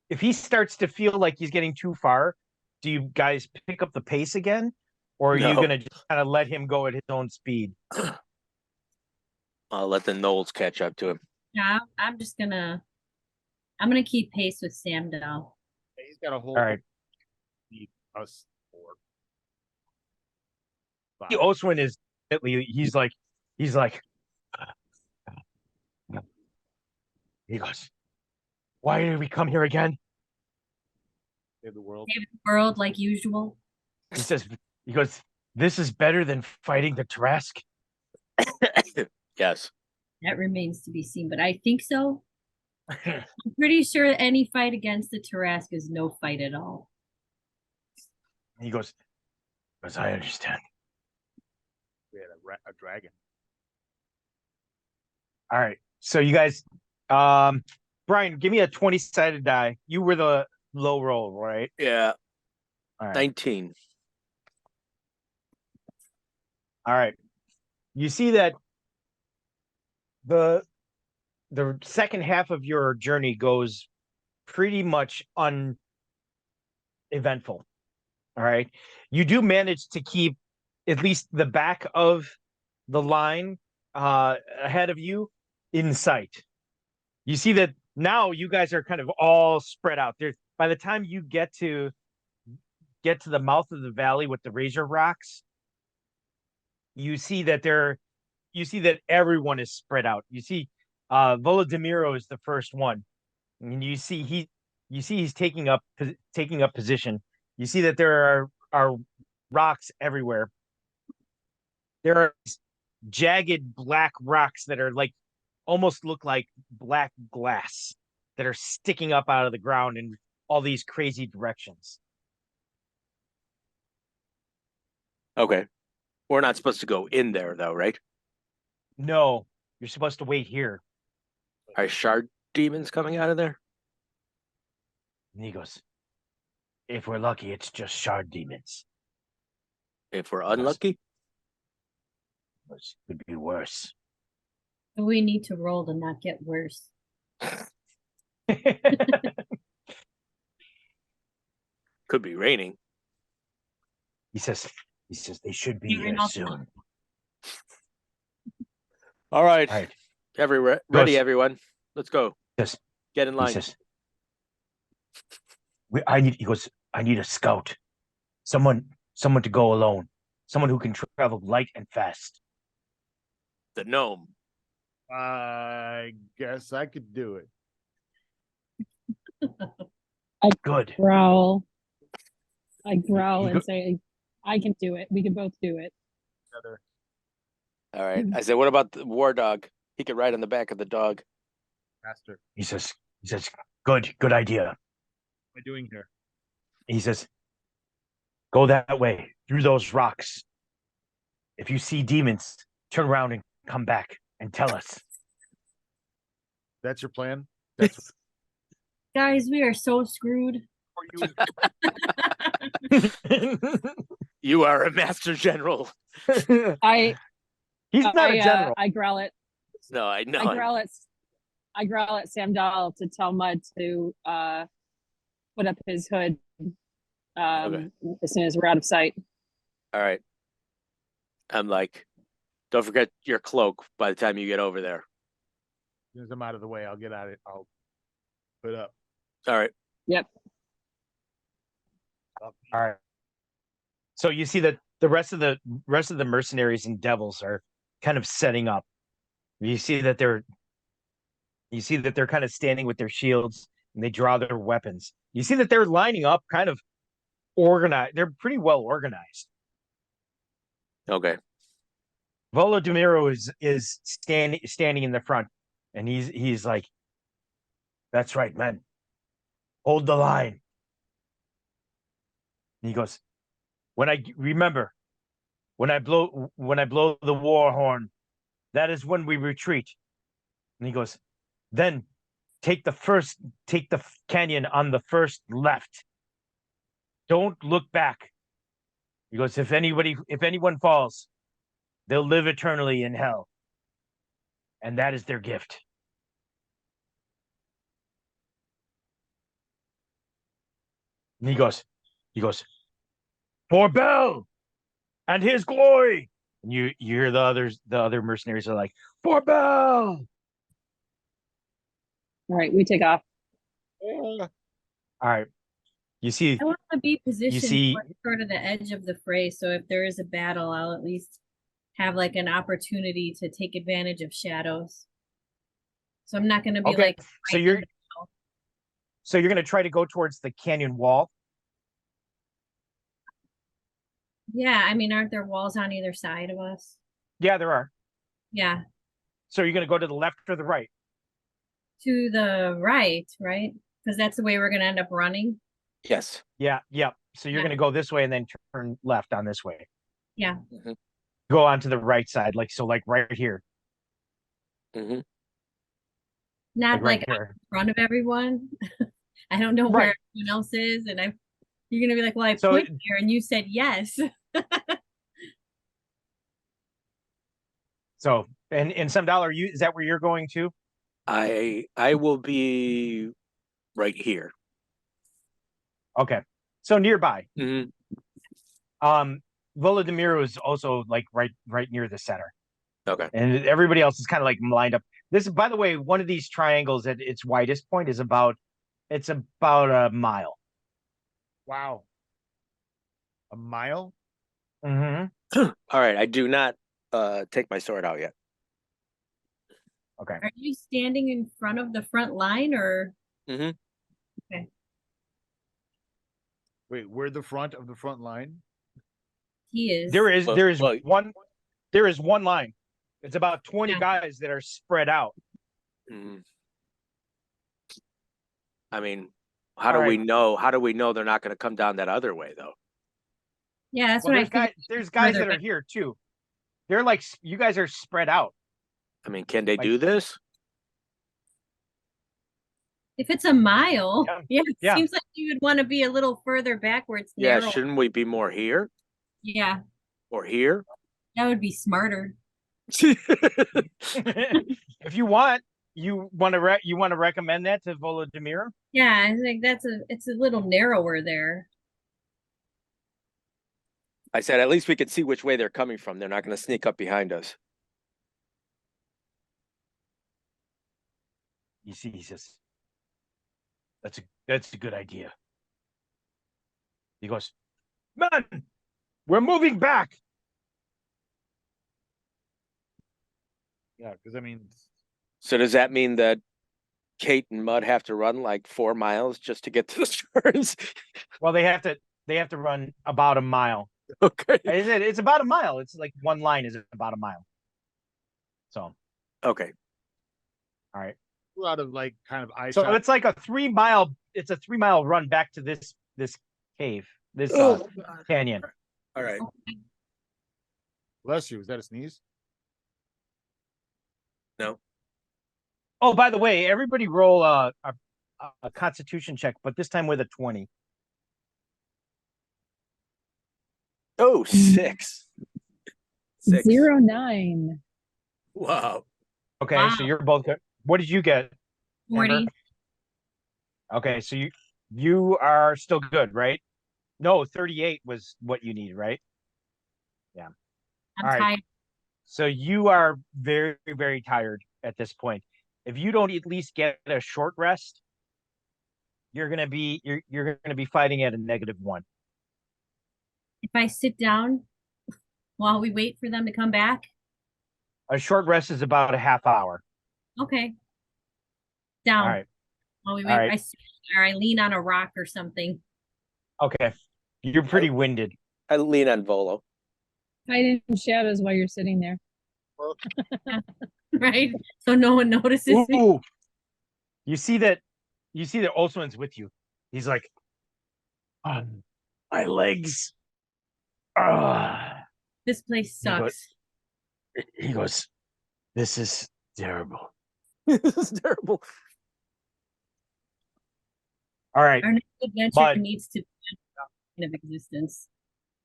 if he starts to feel like he's getting too far, do you guys pick up the pace again, or are you No. gonna just kind of let him go at his own speed? I'll let the Knolls catch up to him. Yeah, I'm gonna keep pace with Sam now. He's got a whole. All right. Us four. Oswin is he's like he goes, why did we come here again? Save the world. Save the world like usual. He goes, this is better than fighting the Trask. Yes. That remains to be seen, but I think so. I'm pretty sure any fight against the Tarask is no fight at all. He goes, as I understand. We had a dragon. All right. So you guys, Brian, give me a 20-sided die. You were the low roll, right? Yeah. All right. 19. All right. You see that the second half of your journey goes pretty much uneventful. All right. You do manage to keep at least the back of the line ahead of you in sight. You see that now you guys are kind of all spread out. There's by the time you get to the mouth of the valley with the Razor Rocks, you see that everyone is spread out. You see Volodymyro is the first one. And you see he's taking up position. You see that there are rocks everywhere. There are jagged black rocks that are like almost look like black glass that are sticking up out of the ground in all these crazy directions. Okay. We're not supposed to go in there though, right? No, you're supposed to wait here. Are shard demons coming out of there? And he goes, if we're lucky, it's just shard demons. If we're unlucky? Which could be worse. We need to roll to not get worse. Could be raining. He says they should be You're here not- soon. All right. All right. Ready, everyone. Let's go. Yes. Get in line. He says, he goes, I need a scout. Someone to go alone. Someone who can travel light and fast. The gnome. I guess I could do it. Good. Growl. I growl You and go- say, I can do it. We can both do it. Together. All right. I said, what about the war dog? He could ride on the back of the dog. Master, He says, good idea. what am I doing here? He says, go that way, through those rocks. If you see demons, turn around and come back and tell us. That's your plan? That's Guys, we are so screwed. for you. You are a master general. He's I not a general. No, I I know. I growl at Sam Dahl to tell Mud to put up his hood Okay. as soon as we're out of sight. All right. I'm like, don't forget your cloak by the time you get over there. As soon as I'm out of the way, I'll get at it. I'll put up. All right. Yep. All right. So you see that the rest of the mercenaries and devils are kind of setting up. You see that they're kind of standing with their shields and they draw their weapons. You see that they're lining up kind of organized. They're pretty well organized. Okay. Volodymyro is standing in the front, and he's like, "That's right, men. Hold the line." And he goes, when I blow the war horn, that is when we retreat." And he goes, "Then take the canyon on the first left. Don't look back." He goes, if anyone falls, they'll live eternally in hell. And that is their gift. And he goes, for Bell and his glory. And you hear the other mercenaries are like, for Bell. All right, we take off. All right. You see, I want to be positioned see- towards sort of the edge of the fray, so if there is a battle, I'll at least have like an opportunity to take advantage of shadows. So I'm not going to be okay. like. So right you're in the middle. so you're gonna try to go towards the canyon wall. Yeah, I mean, aren't there walls on either side of us? Yeah, there are. Yeah, So you're gonna go to the left or the right. to the right, right? Because that's the way we're going to end up running. Yes. Yeah, yeah. So you're Yeah. gonna go this way and then turn left on this way. Yeah. Go on to the right side, like so, like right here, Mm-hmm. Not like right like here. in front of everyone. I don't know where Right. everyone else is, and you're gonna be like, "Well, I So- pointed there, and you said yes." So, and some dollar, you is that where you're going to? I will be right here. Okay. So nearby. Mm-hmm. Volodymyr is also like right near the center, Okay. and everybody else is kind of like lined up. This, by the way, one of these triangles at its widest point is about a mile. Wow. A mile? Mm-hmm. All right. I do not take my sword out yet. Okay. Are you standing in front of the front line, or Mm-hmm. Wait, we're the front of the front line? he is? There is Well, there is one line. It's about 20 Yeah. guys that are spread out. mhm. I mean, how All do we right. know? How do we know they're not going to come down that other way, though? Yeah, that's Well, what I figured. there's guys further that are back. here too. They're like you guys are spread out. I mean, can they Like- do this? If it's a mile, Yeah. it Yeah. seems like you would want to be a little further back where it's Yeah. narrow. Shouldn't we be more here Yeah, or here? that would be smarter. If you want, you want to recommend that to Volodymyr? Yeah, I think it's a little narrower there. I said, at least we could see which way they're coming from. They're not going to sneak up behind us. You see, he says, that's a good idea. He goes, man, we're moving back. Yeah, because I mean, So does that mean that Kate and Mud have to run like 4 miles just to get to the shores? Well, they have to run about a mile. Okay. It's about a mile. It's like one line is about a mile. So, Okay. all right. we're out of like kind of eye So shot. it's like a 3-mile run back to this cave, this canyon. All right. Bless you. Is that a sneeze? No. Oh, by the way, everybody roll a constitution check, but this time with a 20. Oh, 6. 6. 09. Wow. Okay, Wow. so you're both good. What did you get? 40. Amber? Okay, so you are still good, right? No, 38 was what you need, right? I'm All right. tired. So you are very, very tired at this point. If you don't at least get a short rest, you're gonna be fighting at a -1. If I sit down while we wait for them to come back, A short rest is about a half hour. okay. Down All right. while we All wait. right. I sit or I lean on a rock or something. Okay. You're pretty winded. I lean on Volo. Hide in shadows while you're sitting there. Right? So no one notices me. Ooh. You see that Olsman's with you. He's like, my legs. This place He goes- sucks. He goes, this is terrible. This is terrible. All right. Our next adventure But- needs to be of existence.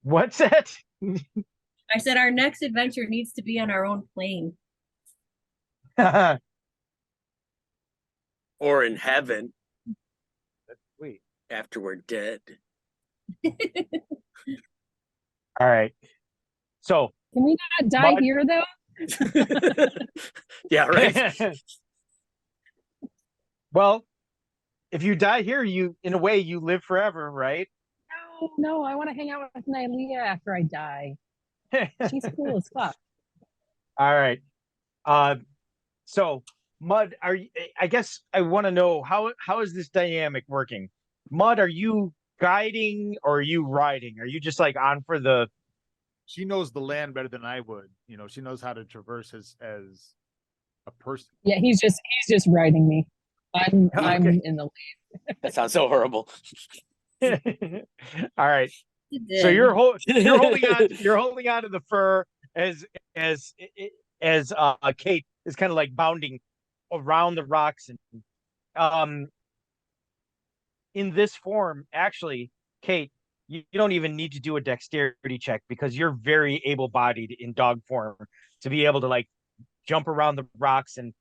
What's that? I said our next adventure needs to be on our own plane. Or in heaven Wait, after we're dead. All right. So Can we not die Mud. here though? Yeah, right. Well, if you die here, you in a way you live forever, right? No, I want to hang out with Nylea after I die. She's cool as fuck. All right. Uh, so Mud, are you, I guess I want to know how is this dynamic working? Mud, are you guiding or are you riding? Are you just like on for the She knows the land better than I would. You know, she knows how to traverse as a person. Yeah, he's just riding me. I'm Okay. in the That sounds so horrible. All right. It So did. you're holding on to the fur as as Kate is kind of like bounding around the rocks and um in this form actually Kate you don't even need to do a dexterity check because you're very able-bodied in dog form to be able to like jump around the rocks and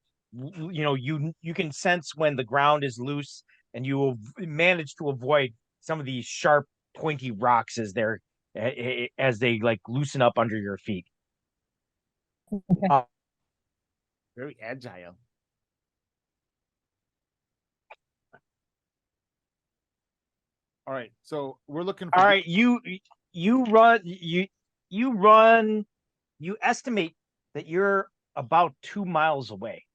you know you can sense when the ground is loose and you will manage to avoid some of these sharp pointy rocks as they like loosen up under your feet. Okay. Very agile. All right, so we're looking for. All right, you run you estimate that you're about 2 miles away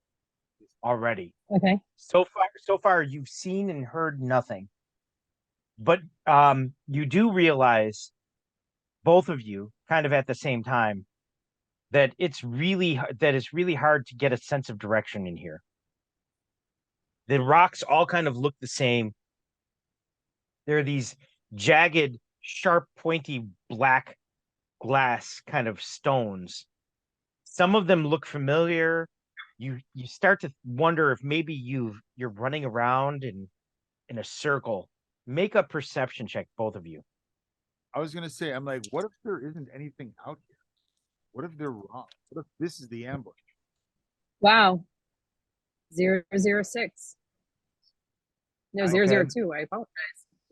already. Okay. So far you've seen and heard nothing. But you do realize both of you kind of at the same time that it's really hard to get a sense of direction in here. The rocks all kind of look the same. There are these jagged, sharp, pointy black glass kind of stones. Some of them look familiar. You start to wonder if maybe you're running around in a circle. Make a perception check, both of you. I was gonna say, I'm like, what if there isn't anything out here? What if they're wrong? What if this is the ambush? Wow. 006. No, Okay. 002. I apologize.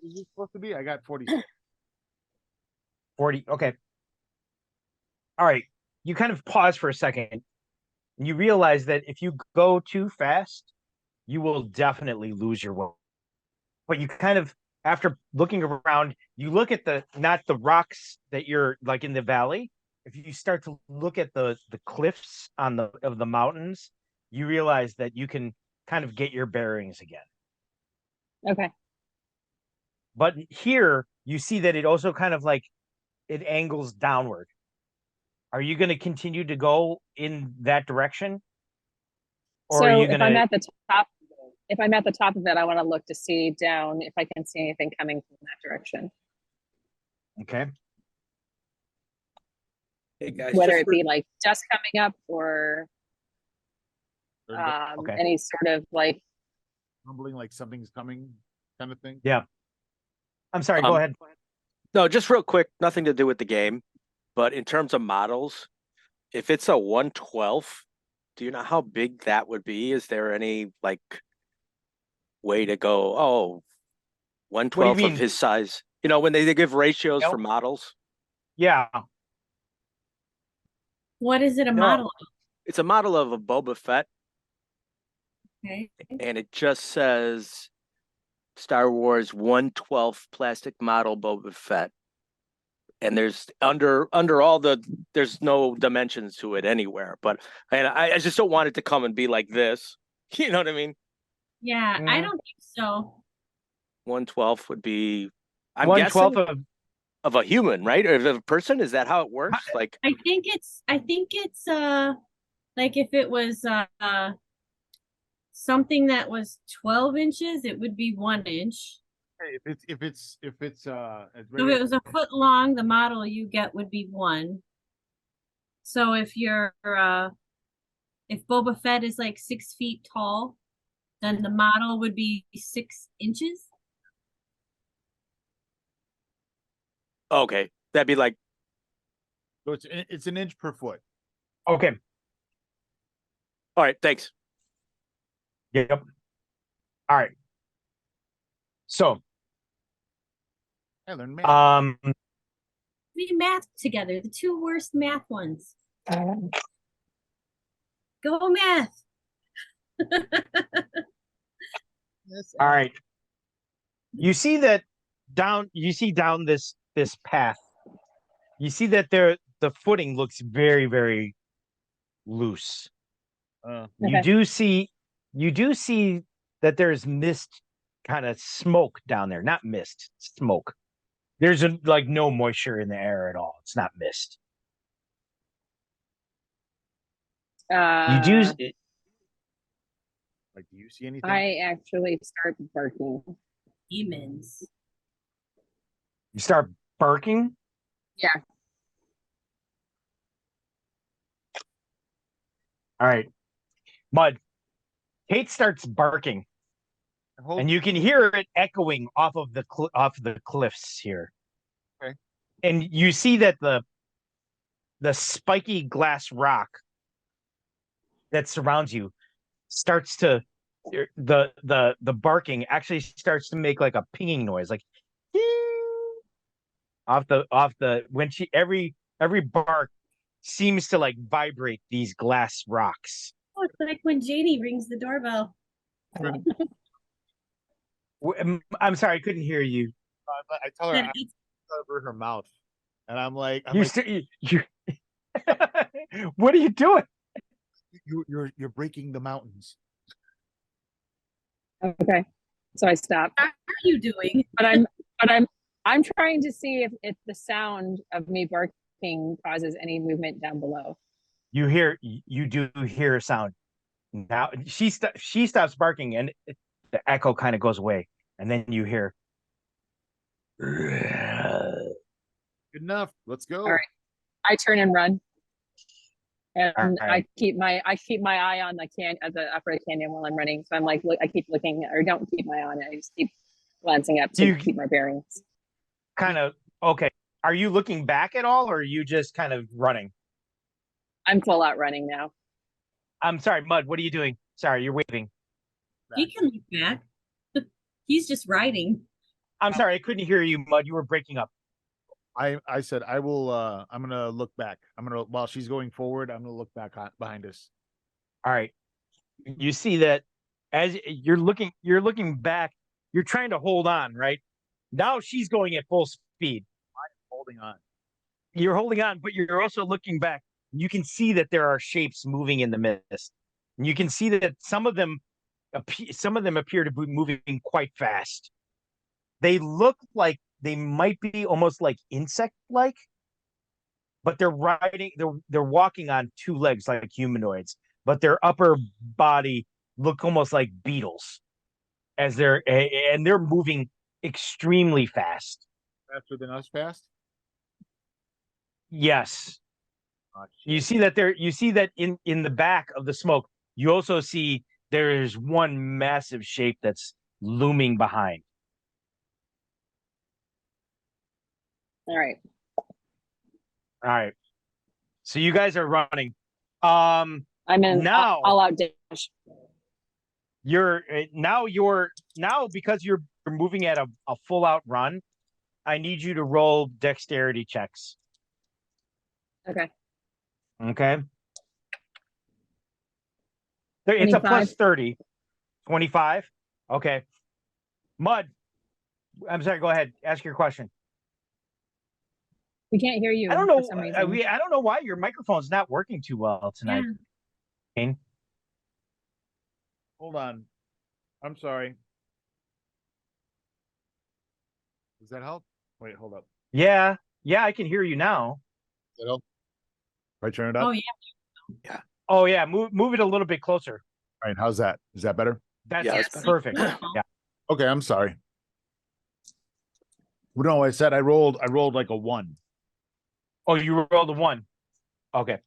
What is it supposed to be? I got 40. 40. Okay. All right. You kind of pause for a second and you realize that if you go too fast, you will definitely lose your way. But you kind of, after looking around, you look at not the rocks that you're like in the valley. If you start to look at the cliffs of the mountains, you realize that you can kind of get your bearings again. Okay. But here you see that it also kind of like it angles downward. Are you going to continue to go in that direction? Or So are you if going I'm to at the top, if I'm at the top of it, I want to look to see down if I can see anything coming from that direction. Okay. Hey guys, Whether just it be like dust coming up or Okay. any sort of like Rumbling like something's coming, kind of thing. Yeah. I'm sorry, go ahead. no, just real quick, nothing to do with the game, but in terms of models, if it's a 1/12, do you know how big that would be? Is there any like way to go? Oh, What do you 1/12 of mean? his size. You know, when they give ratios for models, Yeah. What is it a No. model of? it's a model of a Boba Fett, Okay. and it just says Star Wars 1/12 plastic model Boba Fett. And there's under all there's no dimensions to it anywhere. But and I just don't want it to come and be like this. You know what I mean? Yeah, I Mhm. don't think so. 1/12 would be, I'm 1/12 guessing, of a human, right? Or of a person. Is that how it works? Like, I think it's like if it was something that was 12 inches, it would be 1 inch. Hey, if it's So if it was a foot long, the model you get would be one. So if Boba Fett is like 6 feet tall, then the model would be 6 inches. okay, that'd be like, so it's an inch per foot. Okay. all right, thanks. Yep. All right. So I learned math. We math together. The two worst math ones. Go math. Yes, All right. You see that down this path. You see that the footing looks very, very loose. You Okay. do see that there's mist, kind of smoke down there. Not mist, smoke. There's like no moisture in the air at all. It's not mist. You do Uh, Like, do you see anything? I actually start barking. Demons. you start barking. Yeah. All right. Mud. Kate starts barking, Hold, and you can hear it echoing off the cliffs here. Okay. And you see that the spiky glass rock that surrounds you starts to the barking actually starts to make like a pinging noise, like off the when she every bark seems to like vibrate these glass rocks. Oh, it's like when Janie rings the doorbell. I'm sorry, I couldn't hear you. I tell her Then I it's cover her mouth, and I'm like, You what are you doing? you're breaking the mountains. Okay. So I stop. what are you doing? But I'm trying to see if the sound of me barking causes any movement down below. You do hear a sound. Now she stops barking, and the echo kind of goes away, and then you hear. Good enough. Let's go. All right. I turn and run. And All right. I keep my eye on the upper canyon while I'm running. So I'm like, I keep looking, or don't keep my eye on it. I just keep glancing up to keep my bearings. Kind of okay. Are you looking back at all, or are you just kind of running? I'm full out running now. I'm sorry, Mud. What are you doing? Sorry, you're waving. He can look back. He's just riding. I'm sorry, I couldn't hear you, Mud. You were breaking up. I said I will. I'm gonna look back. While she's going forward, I'm gonna look back behind us. All right. You see that as you're looking back, you're trying to hold on, right? Now she's going at full speed. Holding on. You're holding on, but you're also looking back. You can see that there are shapes moving in the mist. And you can see that some of them appear to be moving quite fast. They look like they might be almost like insect-like, but they're walking on two legs like humanoids, but their upper body look almost like beetles and they're moving extremely fast. Faster than us, fast. Yes. Oh, You shit. see that in the back of the smoke, you also see there is one massive shape that's looming behind. All right. All right. So you guys are running. I'm in Now all out dash. you're now because you're moving at a full out run. I need you to roll dexterity checks. Okay. Okay. It's a 25. plus 30. 25. Okay. Mud. I'm sorry. Go ahead. Ask your question. We can't hear you I don't for know. some reason. I don't know why your microphone's not working too well tonight. Kane. Hold on. I'm sorry. Does that help? Wait, hold up. Yeah. Yeah. I can hear you now. Does that help? If I turn it up. Oh yeah. Oh yeah. Move it a little bit closer. All right. How's that? Is that better? That's Yeah, Yes. better. perfect. Yeah. Okay. I'm sorry. Well, no, I said I rolled like a 1. Oh, you rolled a 1. Okay.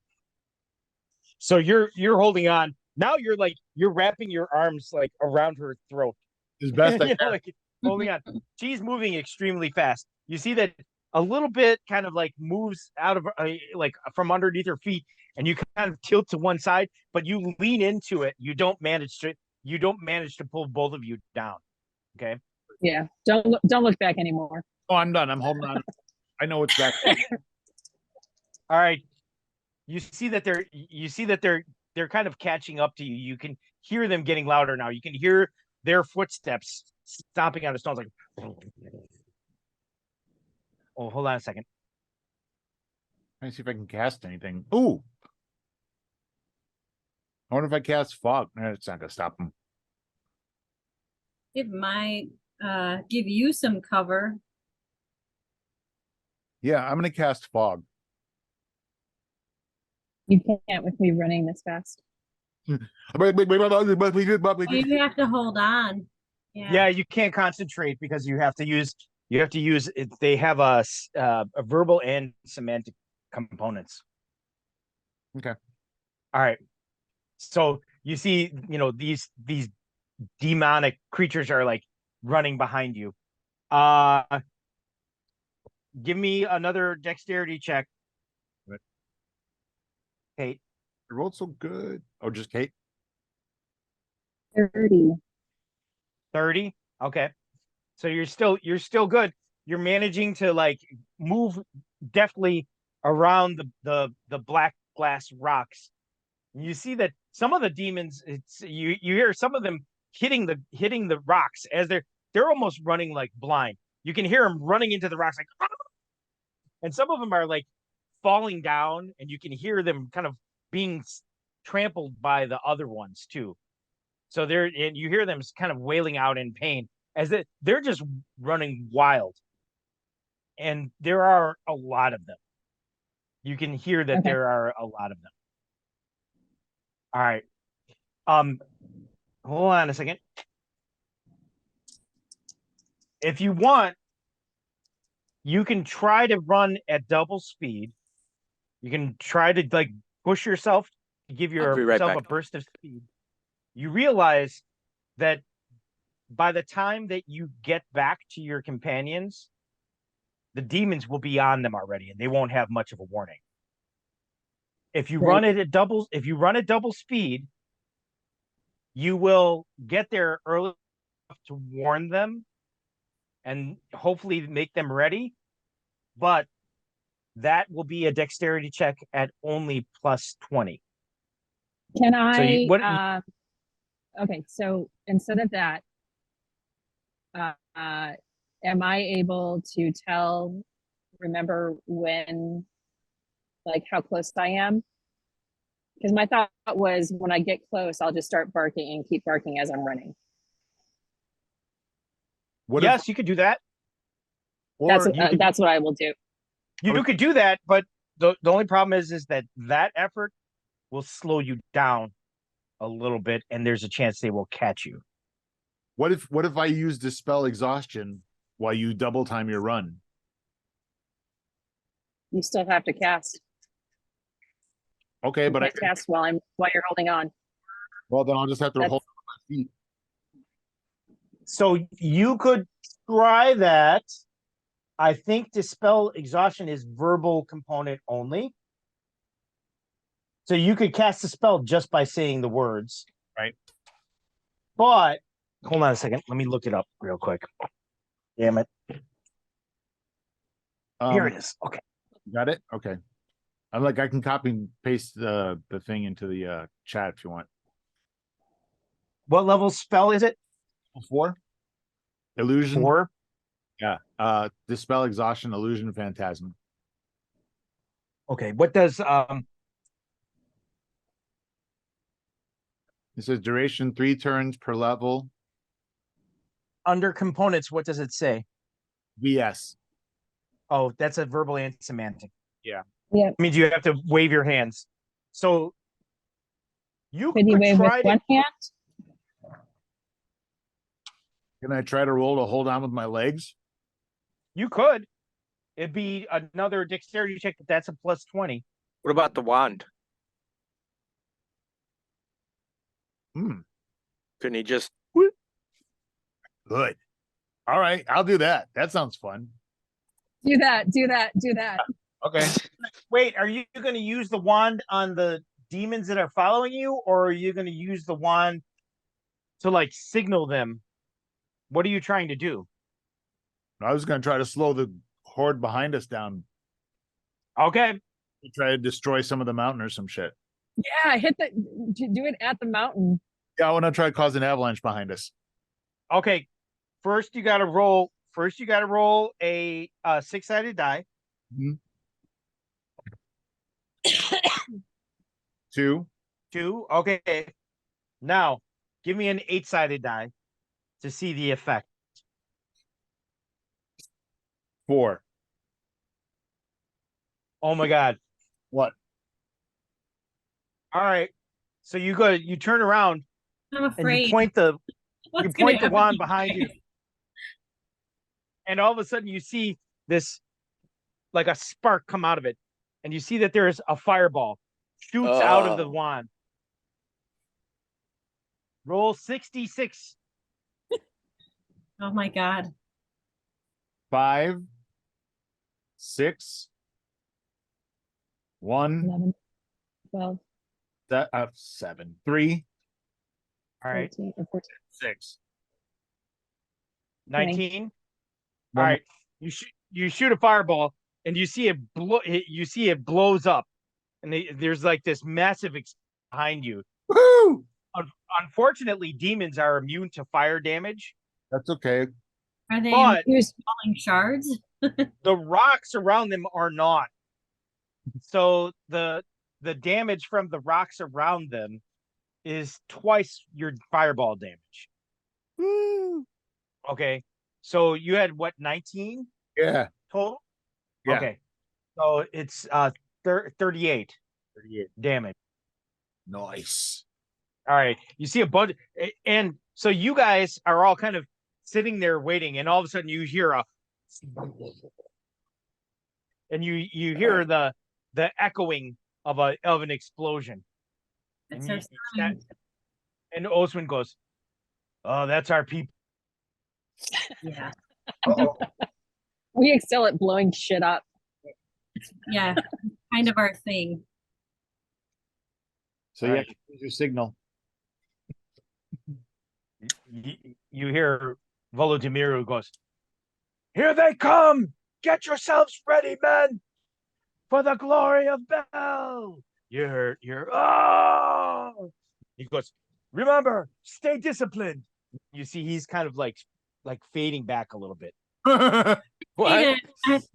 So you're holding on. Now you're wrapping your arms like around her throat. As best I You know, can. like holding on. She's moving extremely fast. You see that a little bit kind of like moves out of like from underneath her feet, and you kind of tilt to one side, but you lean into it. You don't manage to pull both of you down. Okay. Yeah. Don't look back anymore. Oh, I'm done. I'm holding on. I know it's back. All right. You see that they're kind of catching up to you. You can hear them getting louder now. You can hear their footsteps stomping on the stones like oh, hold on a second. Let me see if I can cast anything. Ooh. I wonder if I cast fog. It's not gonna stop them. It might give you some cover. Yeah, I'm gonna cast fog. You can't with me running this fast. You have to hold on. Yeah, you can't concentrate because you have to use it. They have a verbal and semantic components. Okay. All right. So you see, these demonic creatures are like running behind you. Give me another dexterity check. Right. Kate. You rolled so good. Oh, just Kate? 30. 30. Okay. So you're still good. You're managing to like move deftly around the black glass rocks. You see that some of the demons, you hear some of them hitting the rocks as they're almost running like blind. You can hear them running into the rocks like, "Ah!" And some of them are like falling down, and you can hear them kind of being trampled by the other ones too. So and you hear them kind of wailing out in pain as they're just running wild. And there are a lot of them. You can hear that Okay. there are a lot of them. All right. Um, hold on a second. If you want, you can try to run at double speed. You can try to like push yourself to give I'll be right yourself a back. burst of speed. You realize that by the time that you get back to your companions, the demons will be on them already, and they won't have much of a warning. If you run Right. if you run at double speed, you will get there early enough to warn them and hopefully make them ready. But that will be a dexterity check at only plus 20. Can So okay, so instead of that, am I able to remember when, like how close I am? Because my thought was when I get close, I'll just start barking and keep barking as I'm running. What yes, you could do that. or you could That's what I will do. You could do that, but the only problem is that effort will slow you down a little bit, and there's a chance they will catch you. what if I use dispel exhaustion while you double time your run? You still have to cast. Okay, You but can't cast while you're holding on. well then I'll just have to That's- hold my feet. So you could try that. I think dispel exhaustion is verbal component only. So you could cast a spell just by saying the words. Right. But hold on a second. Let me look it up real quick. Damn it. Here it is. Okay. Got it? Okay. I'm like I can copy and paste the thing into the chat if you want. What level spell is it? 4? Illusion. 4? Yeah. Dispel exhaustion, illusion, phantasm. Okay. What does It says duration 3 turns per level. under components, what does it say? VS. Oh, that's a verbal and semantic. Yeah. Yeah. It means you have to wave your hands. So you Could you could wave with try to one hand? Can I try to roll to hold on with my legs? you could. It'd be another dexterity check, but that's a plus 20. What about the wand? Hmm. Couldn't he just Good. All right, I'll do that. That sounds fun. Do that. Okay. Wait, are you going to use the wand on the demons that are following you, or are you going to use the wand to like signal them? What are you trying to do? I was gonna try to slow the horde behind us down. Okay. Try to destroy some of the mountain or some shit. Yeah, do it at the mountain. Yeah, I want to try to cause an avalanche behind us. Okay. First, you got to roll. First, you got to roll a 6-sided die. Mhm. 2. 2. Okay. Now, give me an 8-sided die to see the effect. 4. Oh my God. What? All right. So you turn around I'm and afraid. you point the What's gonna happen wand to behind you, and all of a sudden you see this like a spark come out of it, and you see that there's a fireball shoots out of the Oh, wand. Roll 66. Oh my God. 5, 6, 1, 11, 12, 7, 3, All right. 13, or 14. 6. 19. All One right. You shoot a fireball and you see it blows up, and there's like this massive behind you. Woo! Unfortunately, demons are immune to fire damage, That's okay. Are they but falling shards? the rocks around them are not. So the damage from the rocks around them is twice your fireball damage. Woo! Okay. So you had what, 19 Yeah. total? Yeah. Okay. So it's 38 38. damage. Nice. All right. You see a bunch, and so you guys are all kind of sitting there waiting, and all of a sudden you hear and you hear the echoing of an explosion. That's And our sign. and Oswin goes, "Oh, that's our people." Yeah. Uh-oh. We excel at blowing shit up. Yeah. Kind of our thing. So All yeah, right. use your signal. You hear Volodymyr who goes, "Here they come! Get yourselves ready, men, for the glory of Bel!" You're oh! He goes, "Remember, stay disciplined." You see, he's kind of like fading back a little bit. Hey,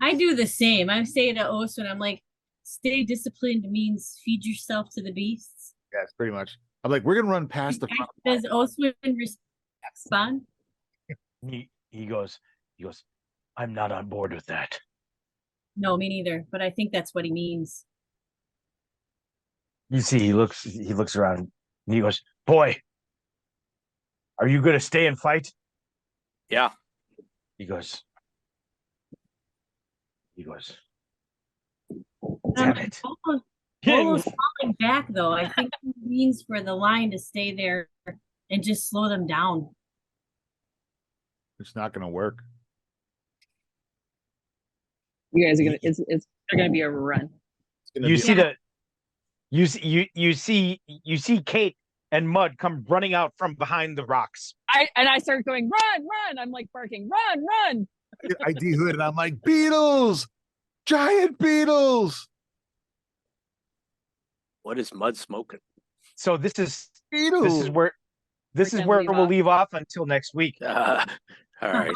I do the same. I'm saying to Oswin, I'm like, stay disciplined means feed yourself to the beasts. Yes, pretty much. I'm like, we're gonna run past the front. Does Oswin respond? He goes, "I'm not on board with that." No, me neither. But I think that's what he means. You see, he looks around and he goes, "Boy, are you gonna stay and fight?" yeah. He goes, I'm "Damn like, it." Bolo's falling back though. I think it means for the line to stay there and just slow them down. It's not gonna work. You guys are gonna it's they're gonna be overrun. It's gonna You be see you see Kate and Mud come running out from behind the rocks. I start going, run. I'm like barking, run. I de-hood and I'm like, beetles! Giant beetles! What is Mud smoking? So this is Beetles! where We're gonna we'll leave off. leave off until next week. All right.